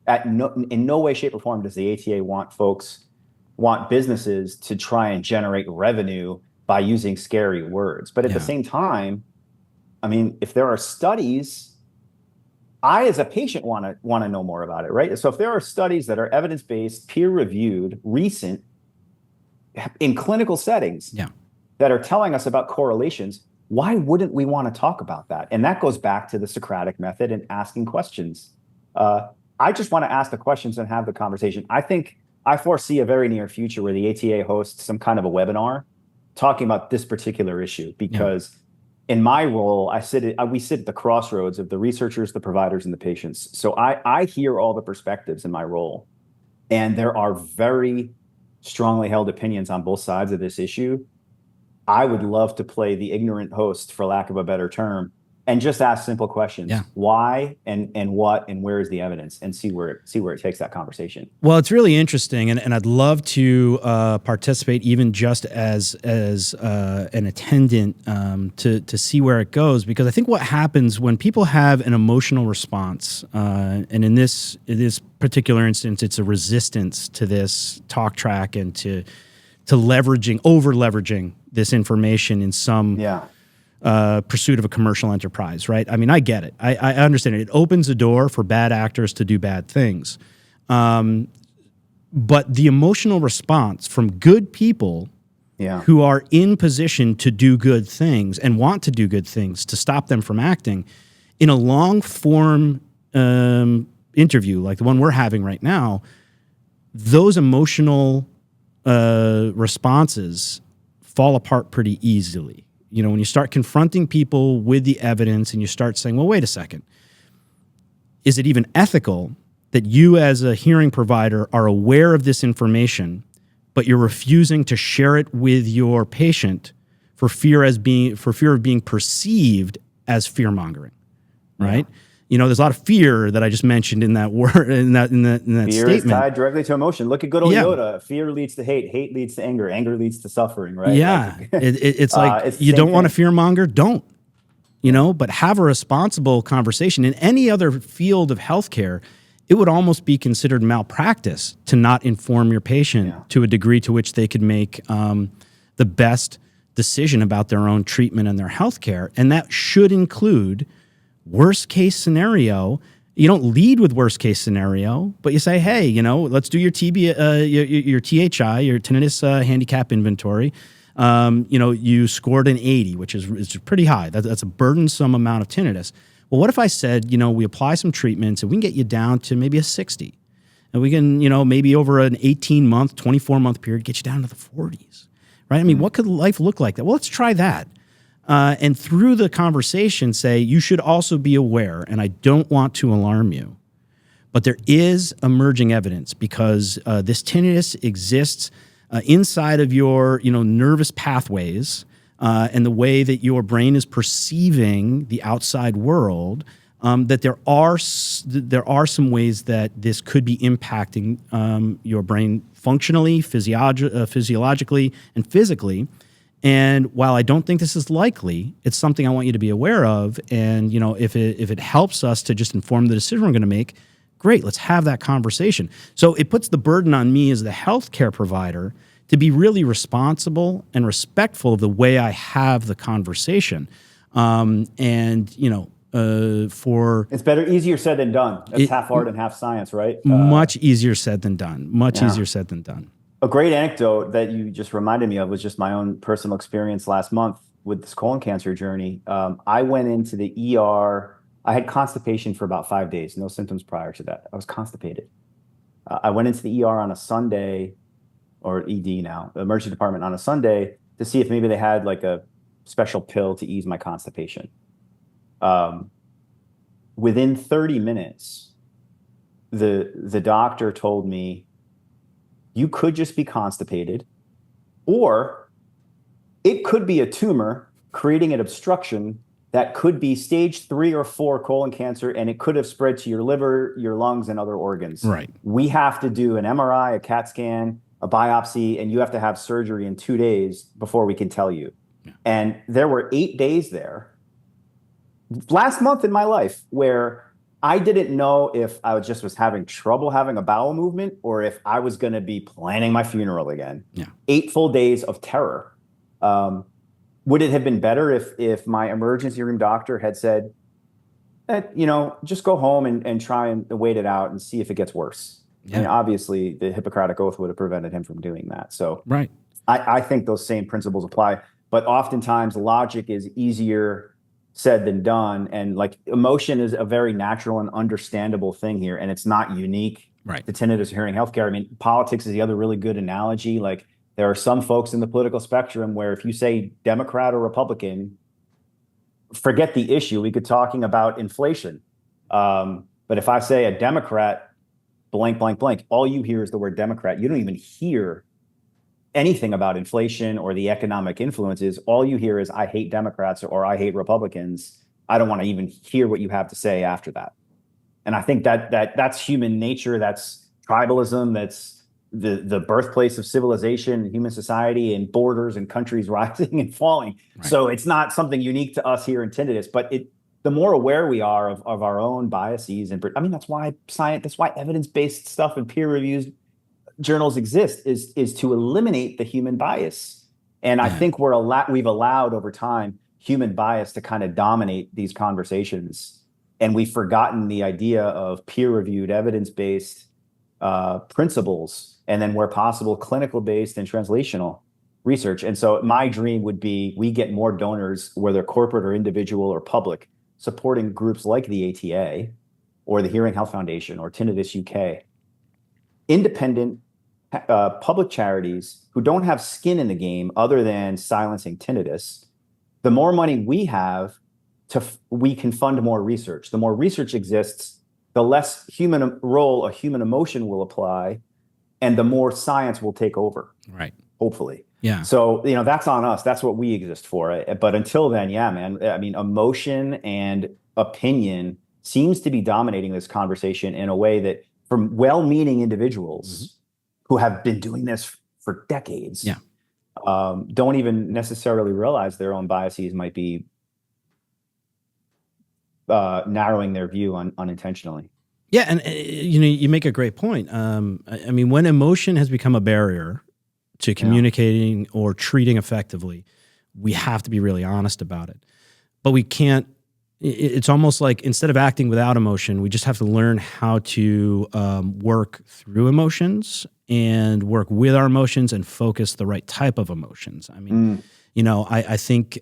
in no way, shape, or form does the ATA want businesses to try and generate revenue by using scary words. But at the same time, I mean, if there are studies, I as a patient want to know more about it, right? So if there are studies that are evidence-based, peer-reviewed, recent, in clinical settings that are telling us about correlations, why wouldn't we want to talk about that? And that goes back to the Socratic method and asking questions. I just want to ask the questions and have the conversation. I foresee a very near future where the ATA hosts some kind of a webinar talking about this particular issue, because in my role, we sit at the crossroads of the researchers, the providers, and the patients. So I hear all the perspectives in my role, and there are very strongly held opinions on both sides of this issue. I would love to play the ignorant host, for lack of a better term, and just ask simple questions. Yeah. Why and what and where is the evidence, and see where it takes that conversation. Well, it's really interesting, and I'd love to participate even just as an attendant to see where it goes, because I think what happens when people have an emotional response, and in this particular instance, it's a resistance to this talk track and to over leveraging this information in some pursuit of a commercial enterprise, right? I mean, I get it. I understand it. It opens the door for bad actors to do bad things. But the emotional response from good people who are in position to do good things and want to do good things to stop them from acting, in a long form interview like the one we're having right now, those emotional responses fall apart pretty easily. You know, when you start confronting people with the evidence and you start saying, well, wait a second, is it even ethical that you as a hearing provider are aware of this information, but you're refusing to share it with your patient for fear of being perceived as fear mongering, right? There's a lot of fear that I just mentioned in that word, in that fear statement. Fear is tied directly to emotion. Look at good old Yeah. Yoda. Fear leads to hate. Hate leads to anger. Anger leads to suffering, right? Yeah. It's like, it's you don't want to thing. fear monger? Don't, but have a responsible conversation. In any other field of healthcare, it would almost be considered malpractice to not inform your patient to a degree to which they could make the best decision about their own treatment and their healthcare. And that should include worst case scenario. You don't lead with worst case scenario, but you say, hey, let's do your your THI, your tinnitus handicap inventory. You scored an 80, which is pretty high. That's a burdensome amount of tinnitus. Well, what if I said, we apply some treatments and we can get you down to maybe a 60, and we can, maybe over an 18-month, 24-month period, get you down to the 40s, right? I mean, what could life look like that? Well, let's try that. And through the conversation, say, you should also be aware, and I don't want to alarm you, but there is emerging evidence because this tinnitus exists inside of your, nervous pathways and the way that your brain is perceiving the outside world. That there are some ways that this could be impacting your brain functionally, physiologically, and physically. And while I don't think this is likely, it's something I want you to be aware of. And, if it helps us to just inform the decision we're going to make, great, let's have that conversation. So it puts the burden on me as the healthcare provider to be really responsible and respectful of the way I have the conversation. It's easier said than done. That's half art and half science, right? Much easier said than done. Easier said than done. A great anecdote that you just reminded me of was just my own personal experience last month with this colon cancer journey. I went into the ER. I had constipation for about 5 days, no symptoms prior to that. I was constipated. I went into the ER on a Sunday, or ED now, the emergency department on a Sunday, to see if maybe they had like a special pill to ease my constipation. Within 30 minutes, the doctor told me, you could just be constipated, or it could be a tumor creating an obstruction that could be stage 3 or 4 colon cancer, and it could have spread to your liver, your lungs, and other organs. Right. We have to do an MRI, a CAT scan, a biopsy, and you have to have surgery in 2 days before we can tell you. Yeah. And there were 8 days there last month in my life where I didn't know if I was having trouble having a bowel movement or if I was going to be planning my funeral again. Yeah. 8 full days of terror. Would it have been better if my emergency room doctor had said, just go home and try and wait it out and see if it gets worse? Yeah. I mean, obviously, the Hippocratic Oath would have prevented him from doing that. So right. I think those same principles apply. But oftentimes, logic is easier said than done, and like emotion is a very natural and understandable thing here, and it's not unique to tinnitus hearing healthcare. I mean, politics is the other really good analogy. Like, there are some folks in the political spectrum where if you say Democrat or Republican, forget the issue. We could talking about inflation, but if I say a Democrat, blank blank blank, all you hear is the word Democrat. You don't even hear anything about inflation or the economic influences. All you hear is I hate Democrats or I hate Republicans. I don't want to even hear what you have to say after that. And I think that's human nature. That's tribalism. That's the birthplace of civilization, human society, and borders and countries rising and falling. Right. So it's not something unique to us here in tinnitus, but the more aware we are of our own biases, and I mean, that's why evidence-based stuff and peer-reviewed journals exist, is to eliminate the human bias. And I think we've allowed over time human bias to kind of dominate these conversations, and we've forgotten the idea of peer-reviewed, evidence-based principles, and then where possible, clinical-based and translational research. And so my dream would be we get more donors, whether corporate or individual or public, supporting groups like the ATA or the Hearing Health Foundation or Tinnitus UK, independent public charities who don't have skin in the game other than silencing tinnitus. The more money we have, we can fund more research. The more research exists, the less human role a human emotion will apply, and the more science will take over. Right. Hopefully. Yeah. So, that's on us. That's what we exist for. But until then, yeah, man, I mean, emotion and opinion seems to be dominating this conversation in a way that, from well-meaning individuals who have been doing this for decades, Yeah. don't even necessarily realize their own biases might be narrowing their view unintentionally. Yeah, and you make a great point. I mean, when emotion has become a barrier to communicating or treating effectively, we have to be really honest about it. But we can't. It's almost like, instead of acting without emotion, we just have to learn how to work through emotions and work with our emotions and focus the right type of emotions. I mean, I think.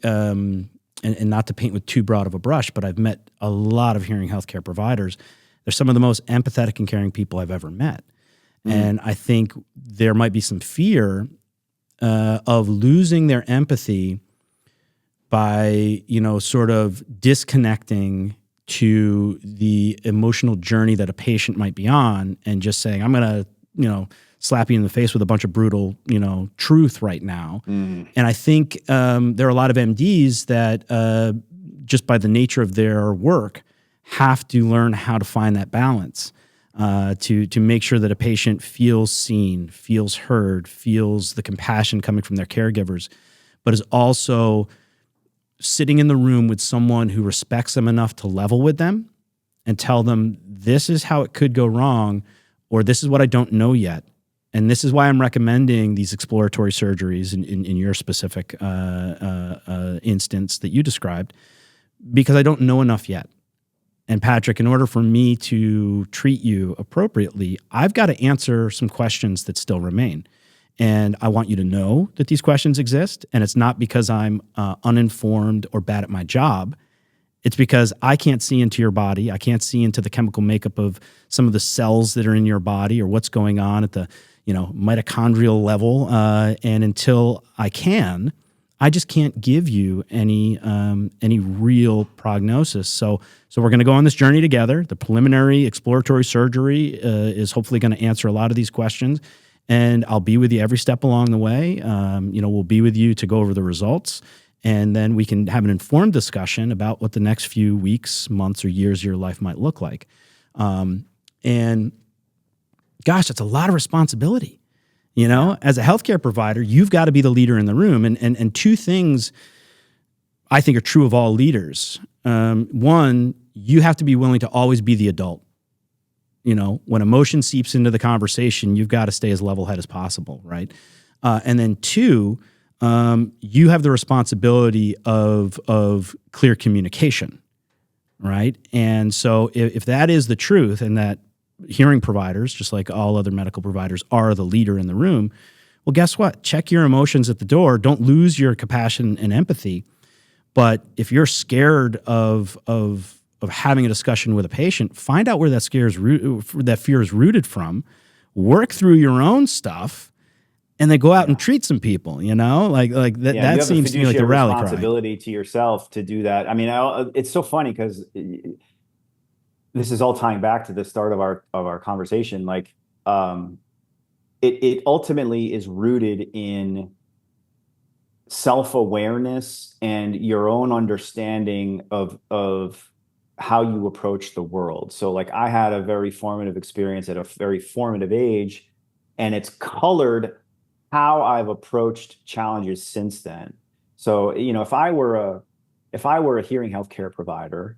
And not to paint with too broad of a brush, but I've met a lot of hearing healthcare providers. They're some of the most empathetic and caring people I've ever met. And I think there might be some fear of losing their empathy by, sort of disconnecting to the emotional journey that a patient might be on and just saying, I'm going to, slap you in the face with a bunch of brutal, truth right now. And I think there are a lot of MDs that just by the nature of their work have to learn how to find that balance to make sure that a patient feels seen, feels heard, feels the compassion coming from their caregivers, but is also sitting in the room with someone who respects them enough to level with them and tell them, this is how it could go wrong, or this is what I don't know yet. And this is why I'm recommending these exploratory surgeries in your specific instance that you described, because I don't know enough yet. And Patrick, in order for me to treat you appropriately, I've got to answer some questions that still remain. And I want you to know that these questions exist. And it's not because I'm uninformed or bad at my job. It's because I can't see into your body. I can't see into the chemical makeup of some of the cells that are in your body or what's going on at the mitochondrial level. And until I can, I just can't give you any real prognosis. So we're going to go on this journey together. The preliminary exploratory surgery is hopefully going to answer a lot of these questions. And I'll be with you every step along the way. We'll be with you to go over the results. And then we can have an informed discussion about what the next few weeks, months, or years of your life might look like. And gosh, that's a lot of responsibility. As a healthcare provider, you've got to be the leader in the room. And two things I think are true of all leaders. One, you have to be willing to always be the adult. When emotion seeps into the conversation, you've got to stay as level-headed as possible, right? And then two, you have the responsibility of clear communication, right? And so if that is the truth, and that hearing providers, just like all other medical providers, are the leader in the room, well, guess what? Check your emotions at the door. Don't lose your compassion and empathy. But if you're scared of having a discussion with a patient, find out where that fear is rooted from, work through your own stuff, and then go out and treat some people, like that. Yeah, that seems to me like the rally cry. Responsibility to yourself to do that. I mean, it's so funny because this is all tying back to the start of our conversation. Like, it ultimately is rooted in self-awareness and your own understanding of how you approach the world. So, like, I had a very formative experience at a very formative age, and it's colored how I've approached challenges since then. So, if I were a hearing healthcare provider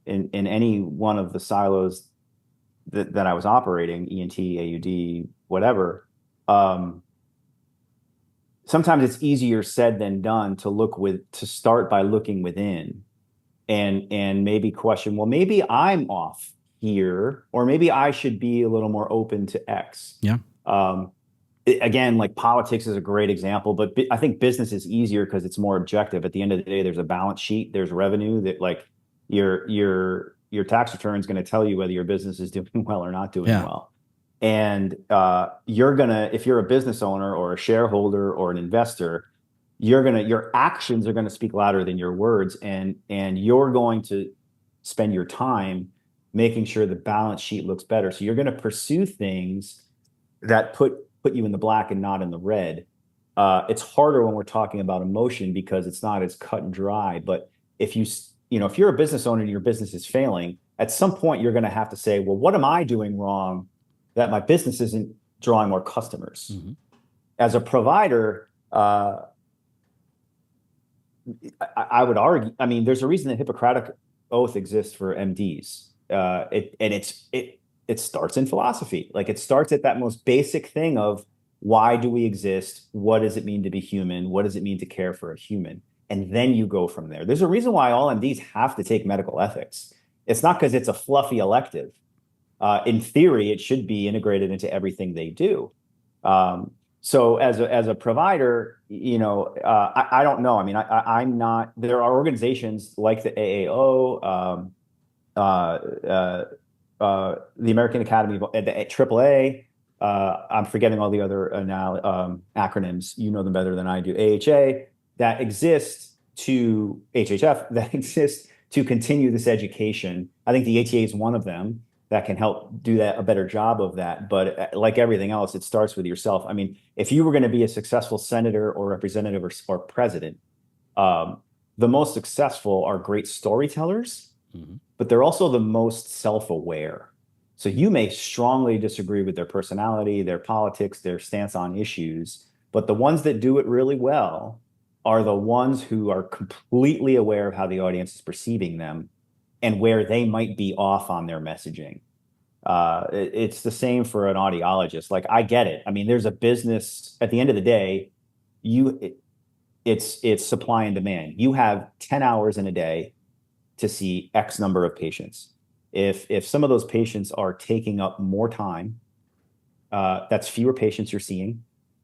in any one of the silos that I was operating, ENT, AUD, whatever, sometimes it's easier said than done to start by looking within and maybe question, well, maybe I'm off here, or maybe I should be a little more open to X. Yeah. Again, like, politics is a great example, but I think business is easier because it's more objective. At the end of the day, there's a balance sheet, there's revenue that, like, your tax return is going to tell you whether your business is doing well or not doing well. And if you're a business owner or a shareholder or an investor, your actions are going to speak louder than your words, and you're going to spend your time making sure the balance sheet looks better. So you're going to pursue things that put you in the black and not in the red. It's harder when we're talking about emotion because it's not as cut and dry. But if if you're a business owner and your business is failing, at some point you're going to have to say, well, what am I doing wrong that my business isn't drawing more customers? Mm-hmm. As a provider, I would argue, I mean, there's a reason that Hippocratic oath exists for MDs. It starts in philosophy. Like, it starts at that most basic thing of, why do we exist? What does it mean to be human? What does it mean to care for a human? And then you go from there. There's a reason why all MDs have to take medical ethics. It's not because it's a fluffy elective. In theory, it should be integrated into everything they do. So as a provider, I don't know. I mean, I'm not. There are organizations like the AAO, the American Academy of the AAA. I'm forgetting all the other acronyms. You know them better than I do. AHA, that exists to HHF, that exists to continue this education. I think the ATA is one of them that can help do a better job of that. But like everything else, it starts with yourself. I mean, if you were going to be a successful senator or representative or president, the most successful are great storytellers, mm-hmm. but they're also the most self-aware. So you may strongly disagree with their personality, their politics, their stance on issues, but the ones that do it really well are the ones who are completely aware of how the audience is perceiving them and where they might be off on their messaging. It's the same for an audiologist. Like, I get it. I mean, there's a business at the end of the day. It's supply and demand. You have 10 hours in a day to see X number of patients. If some of those patients are taking up more time, that's fewer patients you're seeing,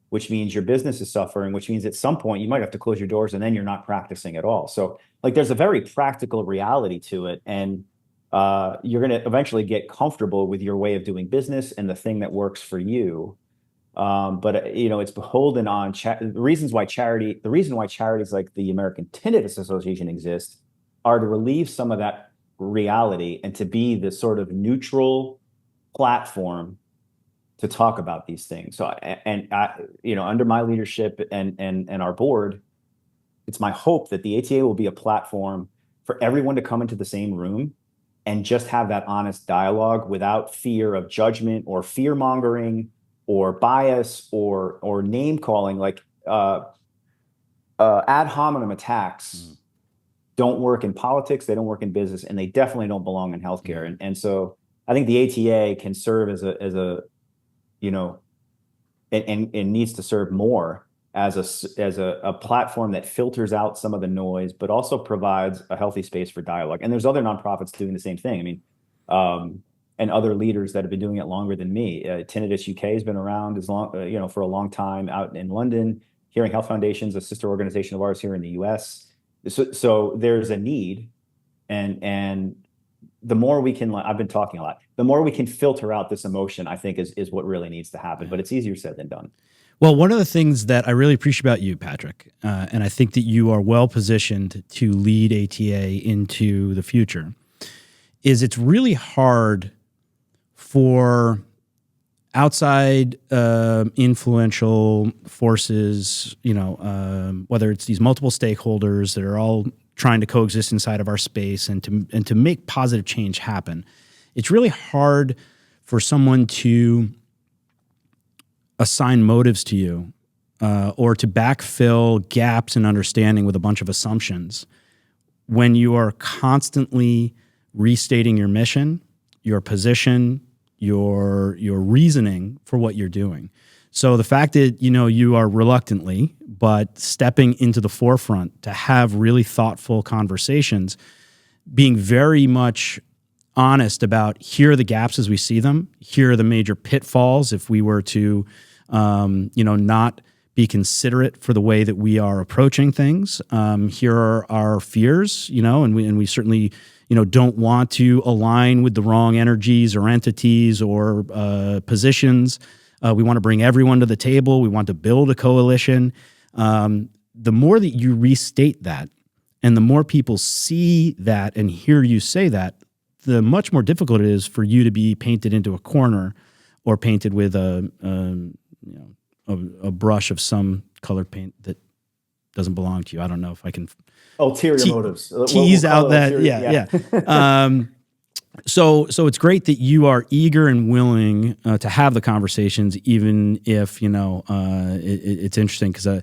which means your business is suffering, which means at some point you might have to close your doors and then you're not practicing at all. So, like, there's a very practical reality to it. And you're going to eventually get comfortable with your way of doing business and the thing that works for you. But it's beholden on the reason why charities like the American Tinnitus Association exist are to relieve some of that reality and to be the sort of neutral platform to talk about these things. So, under my leadership and our board, it's my hope that the ATA will be a platform for everyone to come into the same room and just have that honest dialogue without fear of judgment or fear mongering or bias or name calling. Like ad hominem attacks don't work in politics, they don't work in business, and they definitely don't belong in healthcare. And so I think the ATA can serve as a and needs to serve more as a platform that filters out some of the noise, but also provides a healthy space for dialogue. And there's other nonprofits doing the same thing. I mean, and other leaders that have been doing it longer than me. Tinnitus UK has been around for a long time out in London. Hearing Health Foundation is a sister organization of ours here in the US. So there's a need, and the more we can, I've been talking a lot, the more we can filter out this emotion, I think is what really needs to happen, but it's easier said than done. Well, one of the things that I really appreciate about you, Patrick, and I think that you are well positioned to lead ATA into the future, is it's really hard for outside influential forces, whether it's these multiple stakeholders that are all trying to coexist inside of our space and to make positive change happen. It's really hard for someone to assign motives to you or to backfill gaps in understanding with a bunch of assumptions when you are constantly restating your mission, your position, your reasoning for what you're doing. So the fact that, you are reluctantly, but stepping into the forefront to have really thoughtful conversations, being very much honest about here are the gaps as we see them, here are the major pitfalls if we were to, not be considerate for the way that we are approaching things. Here are our fears, and we certainly, don't want to align with the wrong energies or entities or positions. We want to bring everyone to the table. We want to build a coalition. The more that you restate that, and the more people see that and hear you say that, the much more difficult it is for you to be painted into a corner or painted with a brush of some color paint that doesn't belong to you. I don't know if I can ulterior motives. Tease out that. Ulterior, yeah. So it's great that you are eager and willing to have the conversations, even if, it's interesting because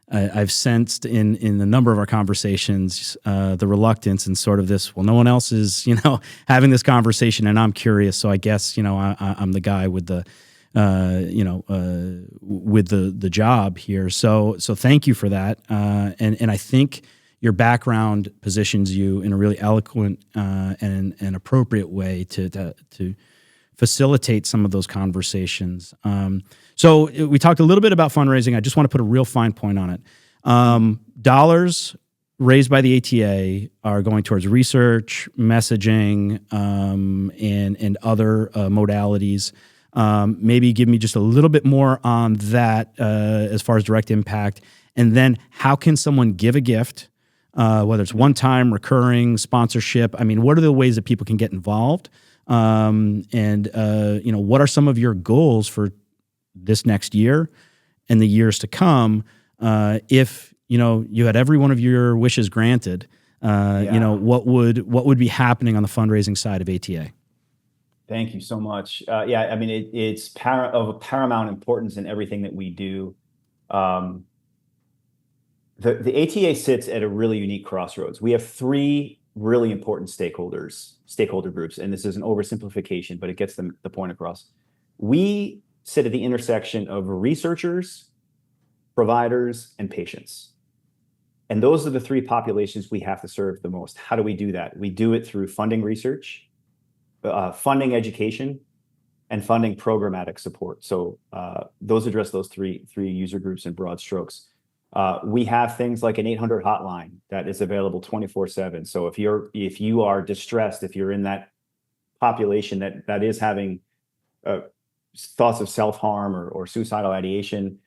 I've sensed in a number of our conversations the reluctance and sort of this, well, no one else is, having this conversation and I'm curious. So I guess, I'm the guy with the, with the job here. So thank you for that. And I think your background positions you in a really eloquent and appropriate way to facilitate some of those conversations. So we talked a little bit about fundraising. I just want to put a real fine point on it. Dollars raised by the ATA are going towards research, messaging, and other modalities. Maybe give me just a little bit more on that as far as direct impact. And then how can someone give a gift? Whether it's one-time, recurring, sponsorship. I mean, what are the ways that people can get involved? And what are some of your goals for this next year and the years to come? If, you had every one of your wishes granted, what would be happening on the fundraising side of ATA? Thank you so much. I mean, it's of paramount importance in everything that we do. The ATA sits at a really unique crossroads. We have three really important stakeholder groups, and this is an oversimplification, but it gets the point across. We sit at the intersection of researchers, providers, and patients. And those are the three populations we have to serve the most. How do we do that? We do it through funding research, funding education, and funding programmatic support. So those address those three user groups in broad strokes. We have things like an 800 hotline that is available 24/7. So if you are distressed, if you're in that population that is having thoughts of self-harm or suicidal ideation,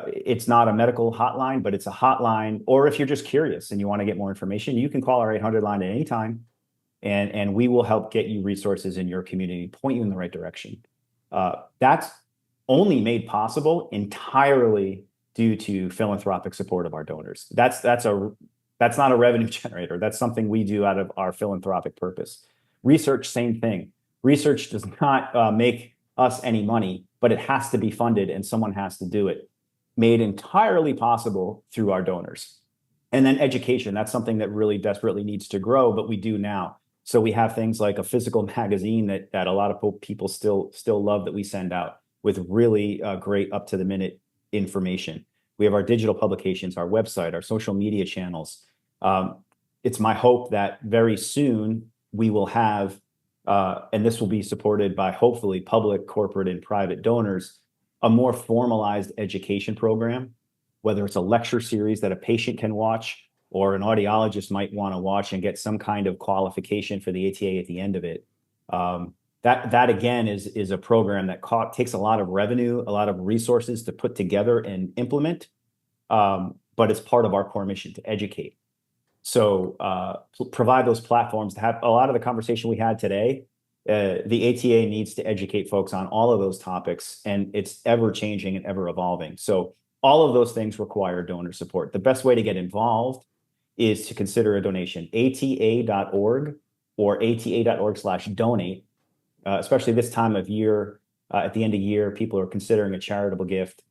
it's not a medical hotline, but it's a hotline. Or if you're just curious and you want to get more information, you can call our 800 line at any time, and we will help get you resources in your community, point you in the right direction. That's only made possible entirely due to philanthropic support of our donors. That's not a revenue generator. That's something we do out of our philanthropic purpose. Research, same thing. Research does not make us any money, but it has to be funded and someone has to do it. Made entirely possible through our donors. And then education, that's something that really desperately needs to grow, but we do now. So we have things like a physical magazine that a lot of people still love that we send out with really great up-to-the-minute information. We have our digital publications, our website, our social media channels. It's my hope that very soon we will have, and this will be supported by hopefully public, corporate, and private donors, a more formalized education program, whether it's a lecture series that a patient can watch or an audiologist might want to watch and get some kind of qualification for the ATA at the end of it. That again is a program that takes a lot of revenue, a lot of resources to put together and implement, but it's part of our core mission to educate. So provide those platforms to have a lot of the conversation we had today. The ATA needs to educate folks on all of those topics, and it's ever changing and ever evolving. So all of those things require donor support. The best way to get involved is to consider a donation, ata.org or ata.org/donate. Especially this time of year, at the end of year, people are considering a charitable gift.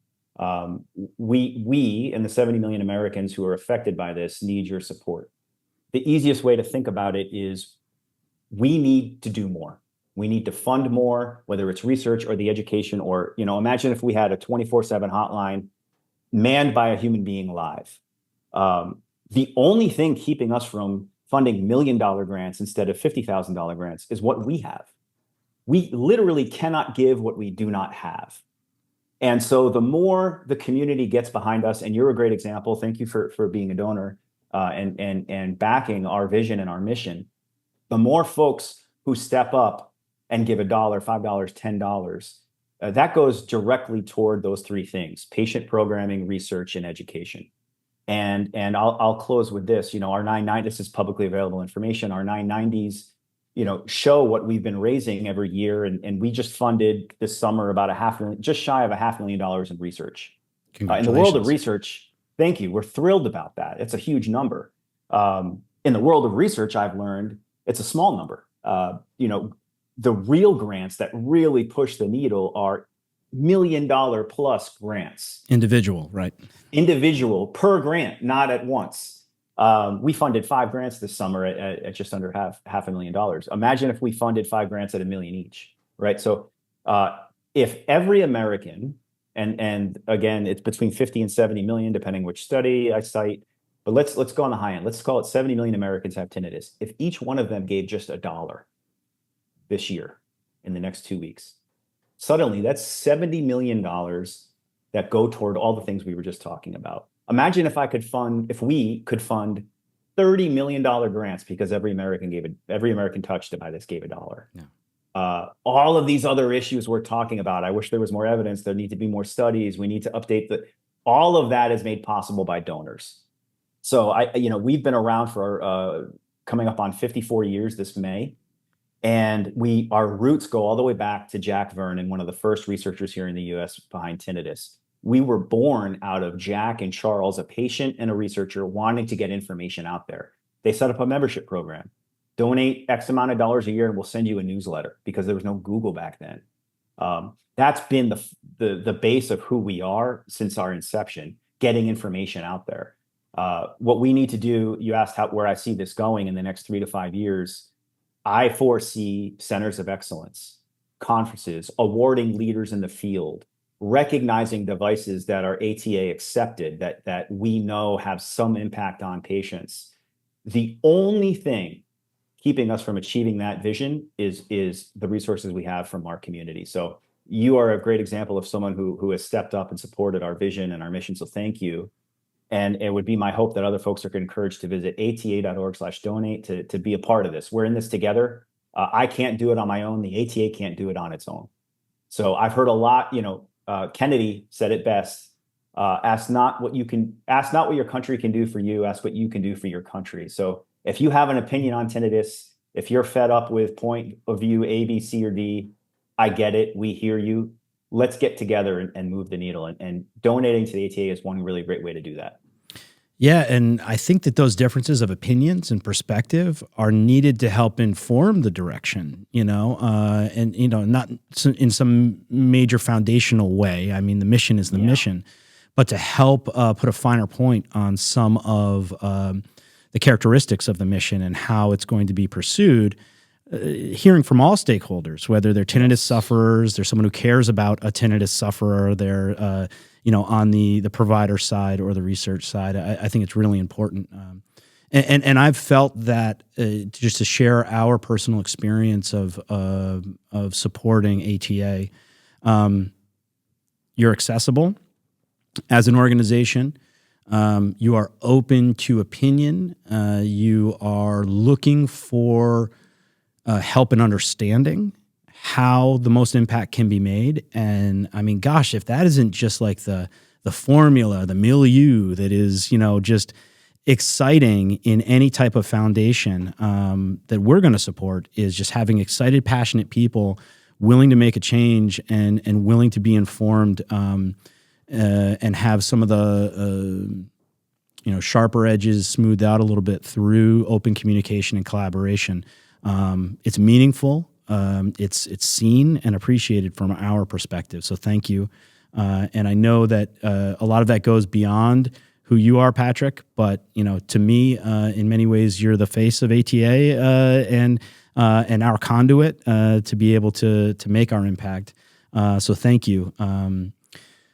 We and the 70 million Americans who are affected by this need your support. The easiest way to think about it is we need to do more. We need to fund more, whether it's research or the education, or, imagine if we had a 24/7 hotline manned by a human being live. The only thing keeping us from funding $1 million grants instead of $50,000 grants is what we have. We literally cannot give what we do not have. And so the more the community gets behind us, and you're a great example, thank you for being a donor and backing our vision and our mission, the more folks who step up and give $1, $5, $10, that goes directly toward those three things: patient programming, research, and education. And I'll close with this. Our 990, this is publicly available information. Our 990s, show what we've been raising every year. And we just funded this summer about just shy of $500,000 in research. In the world of Congratulations. research, thank you. We're thrilled about that. It's a huge number. In the world of research, I've learned it's a small number. The real grants that really push the needle are $1 million plus grants. Individual, right? Individual per grant, not at once. We funded 5 grants this summer at just under half $500,000. Imagine if we funded 5 grants at $1 million each, right? So if every American, and again, it's between 50 and 70 million, depending which study I cite, but let's go on the high end. Let's call it 70 million Americans have tinnitus. If each one of them gave just $1 this year in the next 2 weeks, suddenly that's $70 million that go toward all the things we were just talking about. Imagine if we could fund $30 million grants because every American touched by this gave $1. Yeah. All of these other issues we're talking about, I wish there was more evidence. There need to be more studies. We need to update all of that is made possible by donors. So we've been around for coming up on 54 years this May. And our roots go all the way back to Jack Vernon, one of the first researchers here in the US behind tinnitus. We were born out of Jack and Charles, a patient and a researcher, wanting to get information out there. They set up a membership program. Donate X amount of dollars a year and we'll send you a newsletter, because there was no Google back then. That's been the base of who we are since our inception, getting information out there. What we need to do, you asked where I see this going in the next 3 to 5 years. I foresee centers of excellence, conferences, awarding leaders in the field, recognizing devices that are ATA accepted, that we know have some impact on patients. The only thing keeping us from achieving that vision is the resources we have from our community. So you are a great example of someone who has stepped up and supported our vision and our mission. So thank you. And it would be my hope that other folks are encouraged to visit ata.org/donate to be a part of this. We're in this together. I can't do it on my own. The ATA can't do it on its own. So I've heard a lot, Kennedy said it best. Ask not what your country can do for you, ask what you can do for your country. So if you have an opinion on tinnitus, if you're fed up with point of view A, B, C, or D, I get it. We hear you. Let's get together and move the needle. And donating to the ATA is one really great way to do that. Yeah, and I think that those differences of opinions and perspective are needed to help inform the direction, not in some major foundational way. I mean, the mission is the mission, but to help put a finer point on some of the characteristics of the mission and how it's going to be pursued, hearing from all stakeholders, whether they're tinnitus sufferers, there's someone who cares about a tinnitus sufferer, they're on the provider side or the research side. I think it's really important. And I've felt that just to share our personal experience of supporting ATA, you're accessible as an organization. You are open to opinion. You are looking for help and understanding how the most impact can be made. And I mean, gosh, if that isn't just like the formula, the milieu that is, just exciting in any type of foundation that we're going to support, is just having excited, passionate people willing to make a change and willing to be informed and have some of the sharper edges smoothed out a little bit through open communication and collaboration. It's meaningful. It's seen and appreciated from our perspective. So thank you. And I know that a lot of that goes beyond who you are, Patrick, but to me, in many ways, you're the face of ATA and our conduit to be able to make our impact. So thank you.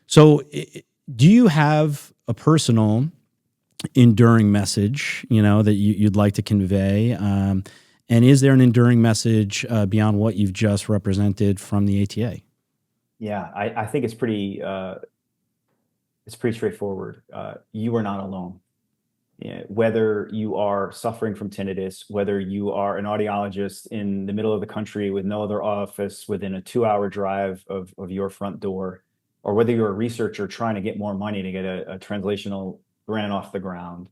So do you have a personal enduring message, that you'd like to convey? And is there an enduring message beyond what you've just represented from the ATA? Yeah, I think it's pretty straightforward. You are not alone. Whether you are suffering from tinnitus, whether you are an audiologist in the middle of the country with no other office within a 2-hour drive of your front door, or whether you're a researcher trying to get more money to get a translational grant off the ground,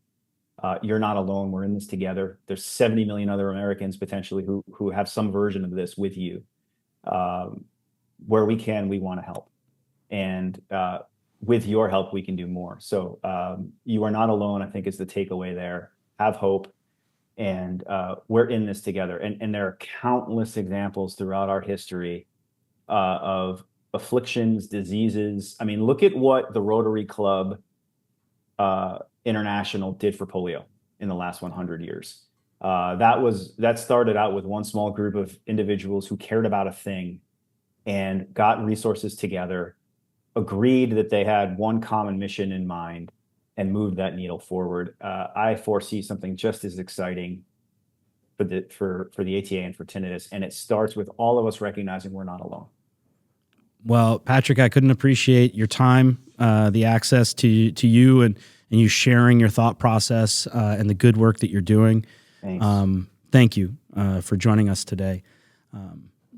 you're not alone. We're in this together. There's 70 million other Americans potentially who have some version of this with you. Where we can, we want to help. And with your help, we can do more. So you are not alone, I think, is the takeaway there. Have hope. And we're in this together. And there are countless examples throughout our history of afflictions, diseases. I mean, look at what the Rotary Club International did for polio in the last 100 years. That started out with one small group of individuals who cared about a thing and got resources together, agreed that they had one common mission in mind, and moved that needle forward. I foresee something just as exciting for the ATA and for tinnitus, and it starts with all of us recognizing we're not alone. Well, Patrick, I couldn't appreciate your time, the access to you, and you sharing your thought process and the good work that you're doing. Thanks. Thank you for joining us today.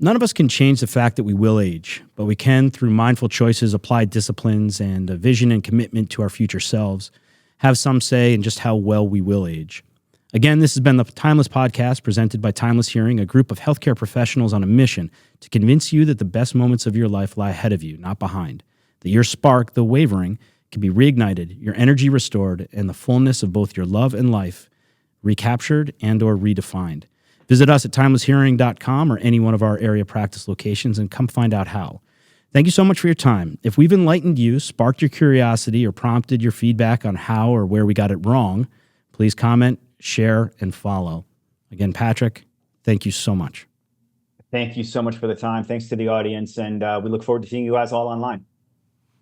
None of us can change the fact that we will age, but we can, through mindful choices, applied disciplines, and a vision and commitment to our future selves, have some say in just how well we will age. Again, this has been the Timeless Podcast presented by Timeless Hearing, a group of healthcare professionals on a mission to convince you that the best moments of your life lie ahead of you, not behind, that your spark, though wavering, can be reignited, your energy restored, and the fullness of both your love and life recaptured and or redefined. Visit us at timelesshearing.com or any one of our area practice locations and come find out how. Thank you so much for your time. If we've enlightened you, sparked your curiosity, or prompted your feedback on how or where we got it wrong, please comment, share, and follow. Again, Patrick, thank you so much. Thank you so much for the time. Thanks to the audience, and we look forward to seeing you guys all online.